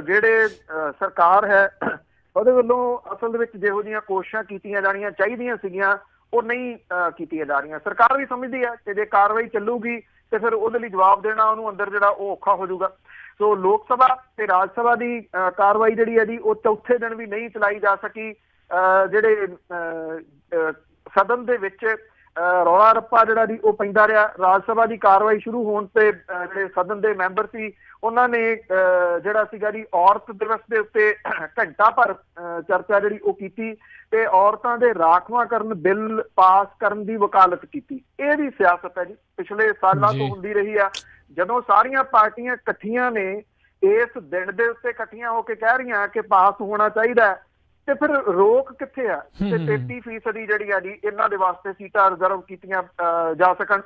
ਜਿਹੜੇ ਸਰਕਾਰ ਹੈ ਉਹਦੇ ਵੱਲੋਂ ਅਸਲ ਦੇ ਵਿੱਚ ਜਿਹੋ ਜਿਹੀਆਂ ਕੋਸ਼ਿਸ਼ਾਂ ਕੀਤੀਆਂ ਜਾਣੀਆਂ ਚਾਹੀਦੀਆਂ ਸੀਗੀਆਂ ਉਹ ਨਹੀਂ ਕੀਤੀਆਂ ਜਾ ਰਹੀਆਂ। ਸਰਕਾਰ ਵੀ ਸਮਝਦੀ ਹੈ ਕਿ ਜੇ ਕਾਰਵਾਈ ਚੱਲੂਗੀ ਤੇ ਫਿਰ ਉਹਦੇ ਲਈ ਜਵਾਬ ਦੇਣਾ ਉਹਨੂੰ ਅੰਦਰ ਜਿਹੜਾ ਉਹ ਔਖਾ ਹੋ ਜਾਊਗਾ। ਸੋ ਲੋਕ ਸਭਾ ਤੇ ਰਾਜ ਸਭਾ ਦੀ ਕਾਰਵਾਈ ਜਿਹੜੀ ਹੈ ਜੀ ਉਹ ਚੌਥੇ ਦਿਨ ਵੀ ਨਹੀਂ ਚਲਾਈ ਜਾ ਸਕੀ। ਜਿਹੜੇ ਸਦਨ ਦੇ ਵਿੱਚ ਰੌਲਾ ਰੱਪਾ ਜਿਹੜਾ ਜੀ ਉਹ ਪੈਂਦਾ ਰਿਹਾ। ਰਾਜ ਸਭਾ ਦੀ ਕਾਰਵਾਈ ਸ਼ੁਰੂ ਹੋਣ ਤੇ ਜਿਹੜੇ ਸਦਨ ਦੇ ਮੈਂਬਰ ਸੀ ਉਹਨਾਂ ਨੇ ਜਿਹੜਾ ਸੀਗਾ ਜੀ ਔਰਤ ਦਿਵਸ ਦੇ ਉੱਤੇ ਘੰਟਾ ਭਰ ਚਰਚਾ ਜਿਹੜੀ ਉਹ ਕੀਤੀ ਤੇ ਔਰਤਾਂ ਦੇ ਰਾਖਵਾਂਕਰਨ ਬਿੱਲ ਪਾਸ ਕਰਨ ਦੀ ਵਕਾਲਤ ਕੀਤੀ। ਇਹ ਵੀ ਸਿਆਸਤ ਹੈ ਜੀ, ਪਿਛਲੇ ਸਾਲਾਂ ਤੋਂ ਹੁੰਦੀ ਰਹੀ ਆ। ਜਦੋਂ ਸਾਰੀਆਂ ਪਾਰਟੀਆਂ ਇਕੱਠੀਆਂ ਨੇ ਇਸ ਦਿਨ ਦੇ ਉੱਤੇ ਇਕੱਠੀਆਂ ਹੋ ਕੇ ਕਹਿ ਰਹੀਆਂ ਕਿ ਪਾਸ ਹੋਣਾ ਚਾਹੀਦਾ ਤੇ ਫਿਰ ਰੋਕ ਕਿੱਥੇ ਆ ਤੇ 33% ਜਿਹੜੀ ਆ ਜੀ ਇਹਨਾਂ ਦੇ ਵਾਸਤੇ ਸੀਟਾਂ ਰਿਜ਼ਰਵ ਕੀਤੀਆਂ ਜਾ ਸਕਣ।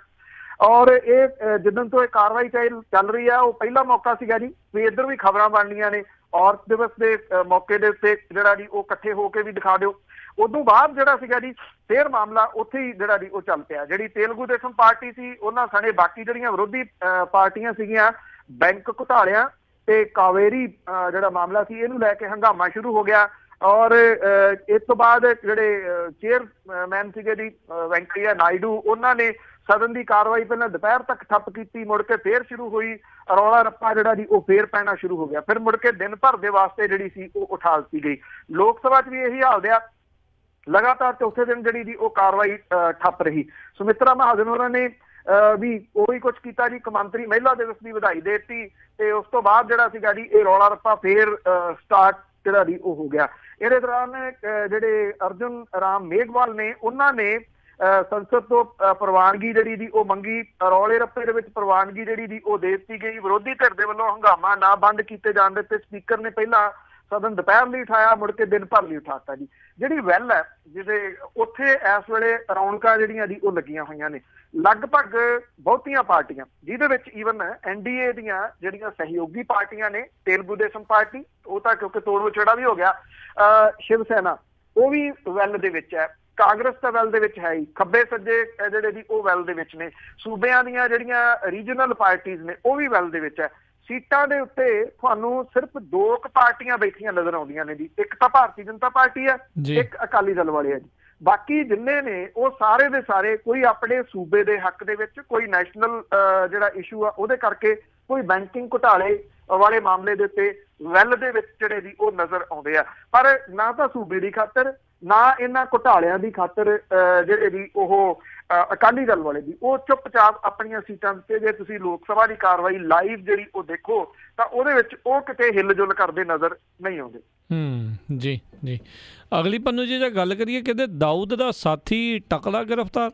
ਔਰ ਇਹ ਜਿੱਦਣ ਤੋਂ ਇਹ ਕਾਰਵਾਈ ਚੱਲ ਰਹੀ ਆ ਉਹ ਪਹਿਲਾ ਮੌਕਾ ਸੀਗਾ ਜੀ ਵੀ ਇੱਧਰ ਵੀ ਖਬਰਾਂ ਬਣਨੀਆਂ ਨੇ ਔਰਤ ਦਿਵਸ ਦੇ ਮੌਕੇ ਦੇ ਉੱਤੇ ਜਿਹੜਾ ਜੀ ਉਹ ਇਕੱਠੇ ਹੋ ਕੇ ਵੀ ਦਿਖਾ ਦਿਓ। ਉਦੋਂ ਬਾਅਦ ਜਿਹੜਾ ਸੀਗਾ ਜੀ ਫੇਰ ਮਾਮਲਾ ਉੱਥੇ ਹੀ ਜਿਹੜਾ ਜੀ ਉਹ ਚੱਲ ਪਿਆ। ਜਿਹੜੀ ਤੇਲਗੂ ਦੇਸ਼ਮ ਪਾਰਟੀ ਸੀ ਉਹਨਾਂ ਸਣੇ ਬਾਕੀ ਜਿਹੜੀਆਂ ਵਿਰੋਧੀ ਪਾਰਟੀਆਂ ਸੀਗੀਆਂ ਬੈਂਕ ਘੁਟਾਲਿਆਂ ਤੇ ਕਾਵੇਰੀ ਜਿਹੜਾ ਮਾਮਲਾ ਸੀ ਇਹਨੂੰ ਲੈ ਕੇ ਹੰਗਾਮਾ ਸ਼ੁਰੂ ਹੋ ਗਿਆ। ਔਰ ਇਸ ਤੋਂ ਬਾਅਦ ਜਿਹੜੇ ਚੇਅਰਮੈਨ ਸੀਗੇ ਜੀ ਵੈਂਕਈਆ ਨਾਇਡੂ ਉਹਨਾਂ ਨੇ ਸਦਨ ਦੀ ਕਾਰਵਾਈ ਪਹਿਲਾਂ ਦੁਪਹਿਰ ਤੱਕ ਠੱਪ ਕੀਤੀ, ਮੁੜ ਕੇ ਫੇਰ ਸ਼ੁਰੂ ਹੋਈ। ਰੌਲਾ ਰੱਪਾ ਜਿਹੜਾ ਜੀ ਉਹ ਫੇਰ ਪੈਣਾ ਸ਼ੁਰੂ ਹੋ ਗਿਆ। ਫਿਰ ਮੁੜ ਕੇ ਦਿਨ ਭਰ ਦੇ ਵਾਸਤੇ ਜਿਹੜੀ ਸੀ ਉਹ ਉਠਾ ਦਿੱਤੀ ਗਈ। ਲੋਕ ਸਭਾ 'ਚ ਵੀ ਇਹੀ ਹਾਲ ਰਿਹਾ, ਲਗਾਤਾਰ ਚੌਥੇ ਦਿਨ ਜਿਹੜੀ ਜੀ ਉਹ ਕਾਰਵਾਈ ਠੱਪ ਰਹੀ। ਸੁਮਿਤਰਾ ਮਹਾਜਨ ਹੋਰਾਂ ਨੇ ਵੀ ਉਹੀ ਕੁਛ ਕੀਤਾ ਜੀ, ਕੌਮਾਂਤਰੀ ਮਹਿਲਾ ਦਿਵਸ ਦੀ ਵਧਾਈ ਦੇ ਦਿੱਤੀ ਤੇ ਉਸ ਤੋਂ ਬਾਅਦ ਜਿਹੜਾ ਸੀਗਾ ਜੀ ਇਹ ਰੌਲਾ ਰੱਪਾ ਫੇਰ ਸਟਾਰਟ ਜਿਹੜਾ ਜੀ ਉਹ ਹੋ ਗਿਆ। ਇਹਦੇ ਦੌਰਾਨ ਜਿਹੜੇ ਅਰਜੁਨ ਰਾਮ ਮੇਘਵਾਲ ਨੇ ਉਹਨਾਂ ਨੇ ਸੰਸਦ ਤੋਂ ਪ੍ਰਵਾਨਗੀ ਜਿਹੜੀ ਦੀ ਉਹ ਮੰਗੀ। ਰੌਲੇ ਰੱਪੇ ਦੇ ਵਿੱਚ ਪ੍ਰਵਾਨਗੀ ਜਿਹੜੀ ਦੀ ਉਹ ਦੇ ਦਿੱਤੀ ਗਈ। ਵਿਰੋਧੀ ਧਿਰ ਦੇ ਵੱਲੋਂ ਹੰਗਾਮਾ ਨਾ ਬੰਦ ਕੀਤੇ ਜਾਣ ਦੇ ਤੇ ਸਪੀਕਰ ਨੇ ਪਹਿਲਾਂ ਸਦਨ ਦੁਪਹਿਰ ਲਈ ਉਠਾਇਆ, ਮੁੜ ਕੇ ਦਿਨ ਭਰ ਲਈ ਉਠਾਤਾ ਜੀ। ਜਿਹੜੀ ਵੈਲ ਹੈ ਜਿਹਦੇ ਉੱਥੇ ਇਸ ਵੇਲੇ ਰੌਣਕਾਂ ਜਿਹੜੀਆਂ ਜੀ ਉਹ ਲੱਗੀਆਂ ਹੋਈਆਂ ਨੇ। ਲਗਭਗ ਬਹੁਤੀਆਂ ਪਾਰਟੀਆਂ ਜਿਹਦੇ ਵਿੱਚ ਈਵਨ NDA ਦੀਆਂ ਜਿਹੜੀਆਂ ਸਹਿਯੋਗੀ ਪਾਰਟੀਆਂ ਨੇ, ਤੇਲਗੂ ਦੇਸ਼ਮ ਪਾਰਟੀ ਉਹ ਤਾਂ ਕਿਉਂਕਿ ਤੋੜ ਵਿਛੋੜਾ ਵੀ ਹੋ ਗਿਆ, ਸ਼ਿਵ ਸੈਨਾ ਉਹ ਵੀ ਵੈਲ ਦੇ ਵਿੱਚ ਹੈ, ਕਾਂਗਰਸ ਤਾਂ ਵੈਲ ਦੇ ਵਿੱਚ ਹੈ ਹੀ, ਖੱਬੇ ਸੱਜੇ ਜਿਹੜੇ ਜੀ ਉਹ ਵੈਲ ਦੇ ਵਿੱਚ ਨੇ, ਸੂਬਿਆਂ ਦੀਆਂ ਜਿਹੜੀਆਂ ਰੀਜਨਲ ਪਾਰਟੀਆਂ ਨੇ ਉਹ ਵੀ ਵੈਲ ਦੇ ਵਿੱਚ ਹੈ। ਸੀਟਾਂ ਦੇ ਉੱਤੇ ਤੁਹਾਨੂੰ ਸਿਰਫ 2 ਪਾਰਟੀਆਂ ਬੈਠੀਆਂ ਨਜ਼ਰ ਆਉਂਦੀਆਂ ਨੇ ਜੀ, ਇੱਕ ਤਾਂ ਭਾਰਤੀ ਜਨਤਾ ਪਾਰਟੀ ਹੈ, ਇੱਕ ਅਕਾਲੀ ਦਲ ਵਾਲੇ ਆ ਜੀ। ਬਾਕੀ ਜਿੰਨੇ ਨੇ ਉਹ ਸਾਰੇ ਦੇ ਸਾਰੇ ਕੋਈ ਆਪਣੇ ਸੂਬੇ ਦੇ ਹੱਕ ਦੇ ਵਿੱਚ, ਕੋਈ ਨੈਸ਼ਨਲ ਜਿਹੜਾ ਇਸ਼ੂ ਆ ਉਹਦੇ ਕਰਕੇ, ਕੋਈ ਬੈਂਕਿੰਗ ਘੁਟਾਲੇ ਵਾਲੇ ਮਾਮਲੇ ਦੇ ਉੱਤੇ ਵੈਲ ਦੇ ਵਿੱਚ ਜਿਹੜੇ ਜੀ ਉਹ ਨਜ਼ਰ ਆਉਂਦੇ ਆ। ਪਰ ਨਾ ਤਾਂ ਸੂਬੇ ਦੀ ਖਾਤਰ ਨਾ ਇਹਨਾਂ ਘੁਟਾਲਿਆਂ ਦੀ ਖਾਤਰ ਜਿਹੜੇ ਜੀ ਉਹ ਅਕਾਲੀ ਦਲ ਵਾਲੇ ਦੀ ਉਹ ਚੁੱਪਚਾਪ ਆਪਣੀਆਂ ਸੀਟਾਂ ਤੇ, ਜੇ ਤੁਸੀਂ ਲੋਕ ਸਭਾ ਦੀ ਕਾਰਵਾਈ ਲਾਈਵ ਜਿਹੜੀ ਉਹ ਦੇਖੋ ਤਾਂ ਉਹਦੇ ਵਿੱਚ ਉਹ ਕਿਤੇ ਹਿੱਲ-ਜੁਲ ਕਰਦੇ ਨਜ਼ਰ ਨਹੀਂ ਆਉਂਦੇ। ਜੀ ਜੀ ਅਗਲੀ ਪੰਨੂ ਜੀ ਜੇ ਗੱਲ ਕਰੀਏ ਕਹਿੰਦੇ ਦਾਊਦ ਦਾ ਸਾਥੀ ਟਕਲਾ ਗ੍ਰਿਫਤਾਰ।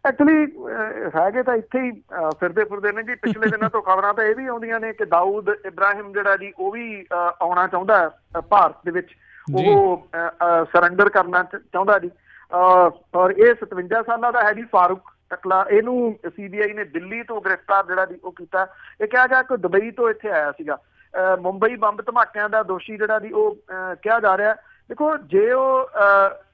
ਐਕਚੁਅਲੀ ਹੈਗੇ ਤਾਂ ਇੱਥੇ ਹੀ ਫਿਰਦੇ ਨੇ ਜੀ। ਪਿਛਲੇ ਦਿਨਾਂ ਤੋਂ ਖਬਰਾਂ ਤਾਂ ਇਹ ਵੀ ਆਉਂਦੀਆਂ ਨੇ ਕਿ ਦਾਊਦ ਇਬਰਾਹਿਮ ਜਿਹੜਾ ਜੀ ਉਹ ਵੀ ਆਉਣਾ ਚਾਹੁੰਦਾ ਭਾਰਤ ਦੇ ਵਿੱਚ, ਉਹ ਸਰੈਂਡਰ ਕਰਨਾ ਚਾਹੁੰਦਾ ਜੀ। ਔਰ ਇਹ 57 ਸਾਲਾਂ ਦਾ ਹੈ ਜੀ ਫਾਰੂਕ ਟਕਲਾ। ਇਹਨੂੰ CBI ਨੇ ਦਿੱਲੀ ਤੋਂ ਗ੍ਰਿਫਤਾਰ ਜਿਹੜਾ ਜੀ ਉਹ ਕੀਤਾ। ਇਹ ਕਿਹਾ ਗਿਆ ਕਿ ਦੁਬਈ ਤੋਂ ਇੱਥੇ ਆਇਆ ਸੀਗਾ। ਮੁੰਬਈ ਬੰਬ ਧਮਾਕਿਆਂ ਦਾ ਦੋਸ਼ੀ ਜਿਹੜਾ ਜੀ ਉਹ ਕਿਹਾ ਜਾ ਰਿਹਾ। ਦੇਖੋ ਜੇ ਉਹ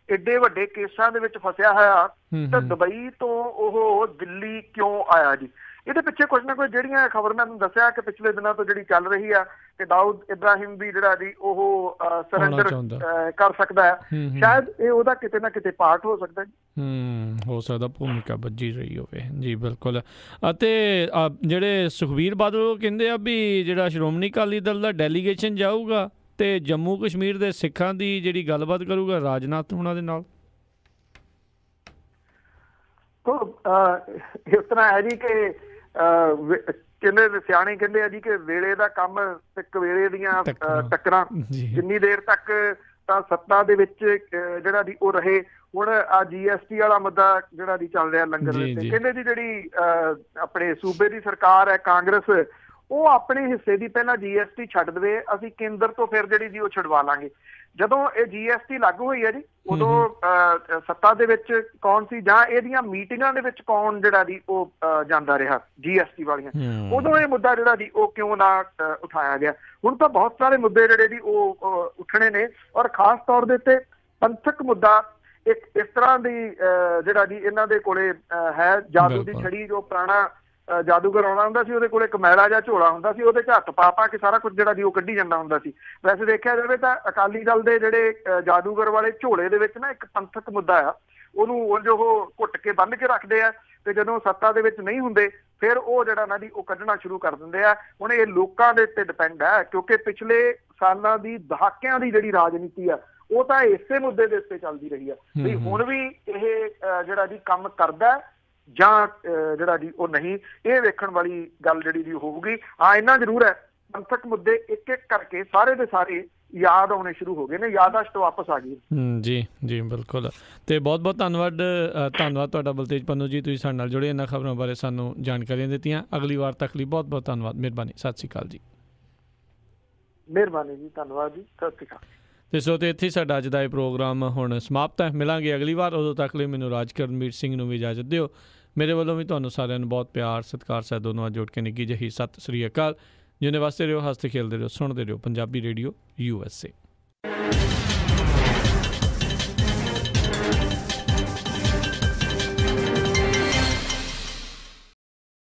ਏਡੇ ਵੱਡੇ ਕੇਸਾਂ ਦੇ ਵਿੱਚ ਫਸਿਆ ਹੋਇਆ ਤਾਂ ਦੁਬਈ ਤੋਂ ਉਹ ਦਿੱਲੀ ਕਿਉਂ ਆਇਆ ਜੀ? ਇਹਦੇ ਪਿੱਛੇ ਕੁਝ ਨਾ ਕੁਝ ਜਿਹੜੀਆਂ ਖਬਰ ਮੈਂ ਤੁਹਾਨੂੰ ਦੱਸਿਆ ਕਿ ਪਿਛਲੇ ਦਿਨਾਂ ਤੋਂ ਜਿਹੜੀ ਚੱਲ ਰਹੀ ਆ ਕਿ ਦਾਊਦ ਇਬਰਾਹਿਮ ਵੀ ਜਿਹੜਾ ਜੀ ਉਹ ਸਰੈਂਡਰ ਕਰ ਸਕਦਾ ਹੈ, ਸ਼ਾਇਦ ਇਹ ਉਹਦਾ ਕਿਤੇ ਨਾ ਕਿਤੇ ਪਾਰਟ ਹੋ ਸਕਦਾ ਜੀ। ਹੋ ਸਕਦਾ ਭੂਮਿਕਾ ਵੱਜੀ ਰਹੀ ਹੋਵੇ ਜੀ, ਬਿਲਕੁਲ। ਅਤੇ ਜਿਹੜੇ ਸੁਖਬੀਰ ਬਾਦਲ ਕਹਿੰਦੇ ਆ ਵੀ ਜਿਹੜਾ ਸ਼੍ਰੋਮਣੀ ਅਕਾਲੀ ਦਲ ਦਾ ਡੈਲੀਗੇਸ਼ਨ ਜਾਊਗਾ ਤੇ ਜੰਮੂ ਕਸ਼ਮੀਰ ਦੇ ਸਿੱਖਾਂ ਦੀ ਜਿਹੜੀ ਗੱਲਬਾਤ ਕਰੂਗਾ ਰਾਜਨਾਥ ਉਹਨਾਂ ਦੇ ਨਾਲ। ਇਸ ਤਰ੍ਹਾਂ ਹੈ ਜੀ ਕਿ ਕਹਿੰਦੇ ਸਿਆਣੇ ਕਹਿੰਦੇ ਆ ਜੀ ਕਿ ਵੇਲੇ ਦਾ ਕੰਮ ਤੇ ਕਵੇਲੇ ਦੀਆਂ ਟੱਕਰਾਂ, ਜਿੰਨੀ ਦੇਰ ਤੱਕ ਤਾਂ ਸੱਤਾ ਦੇ ਵਿੱਚ ਜਿਹੜਾ ਦੀ ਉਹ ਰਹੇ। ਹੁਣ ਆ GST ਵਾਲਾ ਮੁੱਦਾ ਜਿਹੜਾ ਦੀ ਚੱਲ ਰਿਹਾ ਲੰਗਰ ਦੇ ਉੱਤੇ, ਕਹਿੰਦੇ ਜੀ ਜਿਹੜੀ ਆਪਣੇ ਸੂਬੇ ਦੀ ਸਰਕਾਰ ਹੈ ਕਾਂਗਰਸ, ਉਹ ਆਪਣੇ ਹਿੱਸੇ ਦੀ ਪਹਿਲਾਂ GST ਛੱਡ ਦੇਵੇ, ਅਸੀਂ ਕੇਂਦਰ ਤੋਂ ਫਿਰ ਜਿਹੜੀ ਜੀ ਉਹ ਛਡਵਾ ਲਾਂਗੇ। ਜਦੋਂ ਇਹ GST ਲਾਗੂ ਹੋਈ ਹੈ ਜੀ ਉਦੋਂ ਸੱਤਾ ਦੇ ਵਿੱਚ ਕੌਣ ਸੀ ਜਾਂ ਇਹਦੀਆਂ ਮੀਟਿੰਗਾਂ ਦੇ ਵਿੱਚ ਕੌਣ ਜਿਹੜਾ ਦੀ ਉਹ ਜਾਂਦਾ ਰਿਹਾ GST ਵਾਲੀਆਂ, ਉਦੋਂ ਇਹ ਮੁੱਦਾ ਜਿਹੜਾ ਦੀ ਉਹ ਕਿਉਂ ਨਾ ਉਠਾਇਆ ਗਿਆ? ਹੁਣ ਤਾਂ ਬਹੁਤ ਸਾਰੇ ਮੁੱਦੇ ਜਿਹੜੇ ਦੀ ਉਹ ਉੱਠਣੇ ਨੇ, ਔਰ ਖਾਸ ਤੌਰ ਦੇ ਉੱਤੇ ਪੰਥਕ ਮੁੱਦਾ ਇੱਕ ਇਸ ਤਰ੍ਹਾਂ ਦੀ ਜਿਹੜਾ ਜੀ ਇਹਨਾਂ ਦੇ ਕੋਲੇ ਹੈ ਜਾਦੂ ਦੀ ਛੜੀ। ਜੋ ਪੁਰਾਣਾ ਜਾਦੂਗਰ ਆਉਣਾ ਹੁੰਦਾ ਸੀ ਉਹਦੇ ਕੋਲ ਇੱਕ ਮੈਲਾ ਜਿਹਾ ਝੋਲਾ ਹੁੰਦਾ ਸੀ, ਉਹਦੇ 'ਚ ਹੱਥ ਪਾ ਕੇ ਸਾਰਾ ਕੁਝ ਜਿਹੜਾ ਜੀ ਉਹ ਕੱਢੀ ਜਾਂਦਾ ਹੁੰਦਾ ਸੀ। ਵੈਸੇ ਦੇਖਿਆ ਜਾਵੇ ਤਾਂ ਅਕਾਲੀ ਦਲ ਦੇ ਜਿਹੜੇ ਜਾਦੂਗਰ ਵਾਲੇ ਝੋਲੇ ਦੇ ਵਿੱਚ ਨਾ ਇੱਕ ਪੰਥਕ ਮੁੱਦਾ ਆ, ਉਹਨੂੰ ਉਂਝ ਉਹ ਘੁੱਟ ਕੇ ਬੰਨ੍ਹ ਕੇ ਰੱਖਦੇ ਆ ਤੇ ਜਦੋਂ ਸੱਤਾ ਦੇ ਵਿੱਚ ਨਹੀਂ ਹੁੰਦੇ ਫਿਰ ਉਹ ਜਿਹੜਾ ਨਾ ਜੀ ਉਹ ਕੱਢਣਾ ਸ਼ੁਰੂ ਕਰ ਦਿੰਦੇ ਆ। ਹੁਣ ਇਹ ਲੋਕਾਂ ਦੇ ਉੱਤੇ ਡਿਪੈਂਡ ਹੈ, ਕਿਉਂਕਿ ਪਿਛਲੇ ਸਾਲਾਂ ਦੀ ਦਹਾਕਿਆਂ ਦੀ ਜਿਹੜੀ ਰਾਜਨੀਤੀ ਆ ਉਹ ਤਾਂ ਇਸੇ ਮੁੱਦੇ ਦੇ ਉੱਤੇ ਚੱਲਦੀ ਰਹੀ ਆ ਵੀ ਹੁਣ ਵੀ ਇਹ ਜਿਹੜਾ ਜੀ ਕੰਮ ਕਰਦਾ ਜਾਂ ਜਿਹੜਾ ਜੀ ਉਹ ਨਹੀਂ। ਇਹ ਵੇਖਣ ਵਾਲੀ ਗੱਲ ਜਿਹੜੀ ਜੀ ਹੋਊਗੀ। ਹਾਂ ਇੰਨਾ ਜ਼ਰੂਰ ਹੈ, ਪੰਥਕ ਮੁੱਦੇ ਇੱਕ ਇੱਕ ਕਰਕੇ ਸਾਰੇ ਦੇ ਸਾਰੇ ਯਾਦ ਆਉਣੇ ਸ਼ੁਰੂ ਹੋ ਗਏ ਨੇ, ਯਾਦਾਸ਼ਤ ਵਾਪਸ ਆ ਗਈ। ਜੀ ਜੀ ਬਿਲਕੁਲ। ਅਤੇ ਬਹੁਤ ਬਹੁਤ ਧੰਨਵਾਦ ਤੁਹਾਡਾ ਬਲਤੇਜ ਪੰਨੂ ਜੀ, ਤੁਸੀਂ ਸਾਡੇ ਨਾਲ ਜੁੜੇ, ਇਹਨਾਂ ਖਬਰਾਂ ਬਾਰੇ ਸਾਨੂੰ ਜਾਣਕਾਰੀਆਂ ਦਿੱਤੀਆਂ। ਅਗਲੀ ਵਾਰ ਤੱਕ ਲਈ ਬਹੁਤ ਬਹੁਤ ਧੰਨਵਾਦ, ਮਿਹਰਬਾਨੀ, ਸਤਿ ਸ਼੍ਰੀ ਅਕਾਲ ਜੀ। ਮਿਹਰਬਾਨੀ ਜੀ, ਧੰਨਵਾਦ ਜੀ, ਸਤਿ ਸ਼੍ਰੀ ਅਕਾਲ। ਅਤੇ ਸੋ ਅਤੇ ਇੱਥੇ ਸਾਡਾ ਅੱਜ ਦਾ ਇਹ ਪ੍ਰੋਗਰਾਮ ਹੁਣ ਸਮਾਪਤ ਹੈ। ਮਿਲਾਂਗੇ ਅਗਲੀ ਵਾਰ, ਉਦੋਂ ਤੱਕ ਲਈ ਮੈਨੂੰ ਰਾਜਕਰਨਵੀਰ ਸਿੰਘ ਨੂੰ ਵੀ ਇਜਾਜ਼ਤ ਦਿਓ। ਮੇਰੇ ਵੱਲੋਂ ਵੀ ਤੁਹਾਨੂੰ ਸਾਰਿਆਂ ਨੂੰ ਬਹੁਤ ਪਿਆਰ ਸਤਿਕਾਰ ਸਹਿਤ ਦੋਨੋਂ ਜੋੜ ਕੇ ਨਿੱਘੀ ਜਿਹੀ ਸਤਿ ਸ਼੍ਰੀ ਅਕਾਲ। ਜਿੰਨੇ ਵਾਸਤੇ ਰਹੋ, ਹੱਸਦੇ ਖੇਲਦੇ ਰਹੋ, ਸੁਣਦੇ ਰਹੋ ਪੰਜਾਬੀ ਰੇਡੀਓ USA।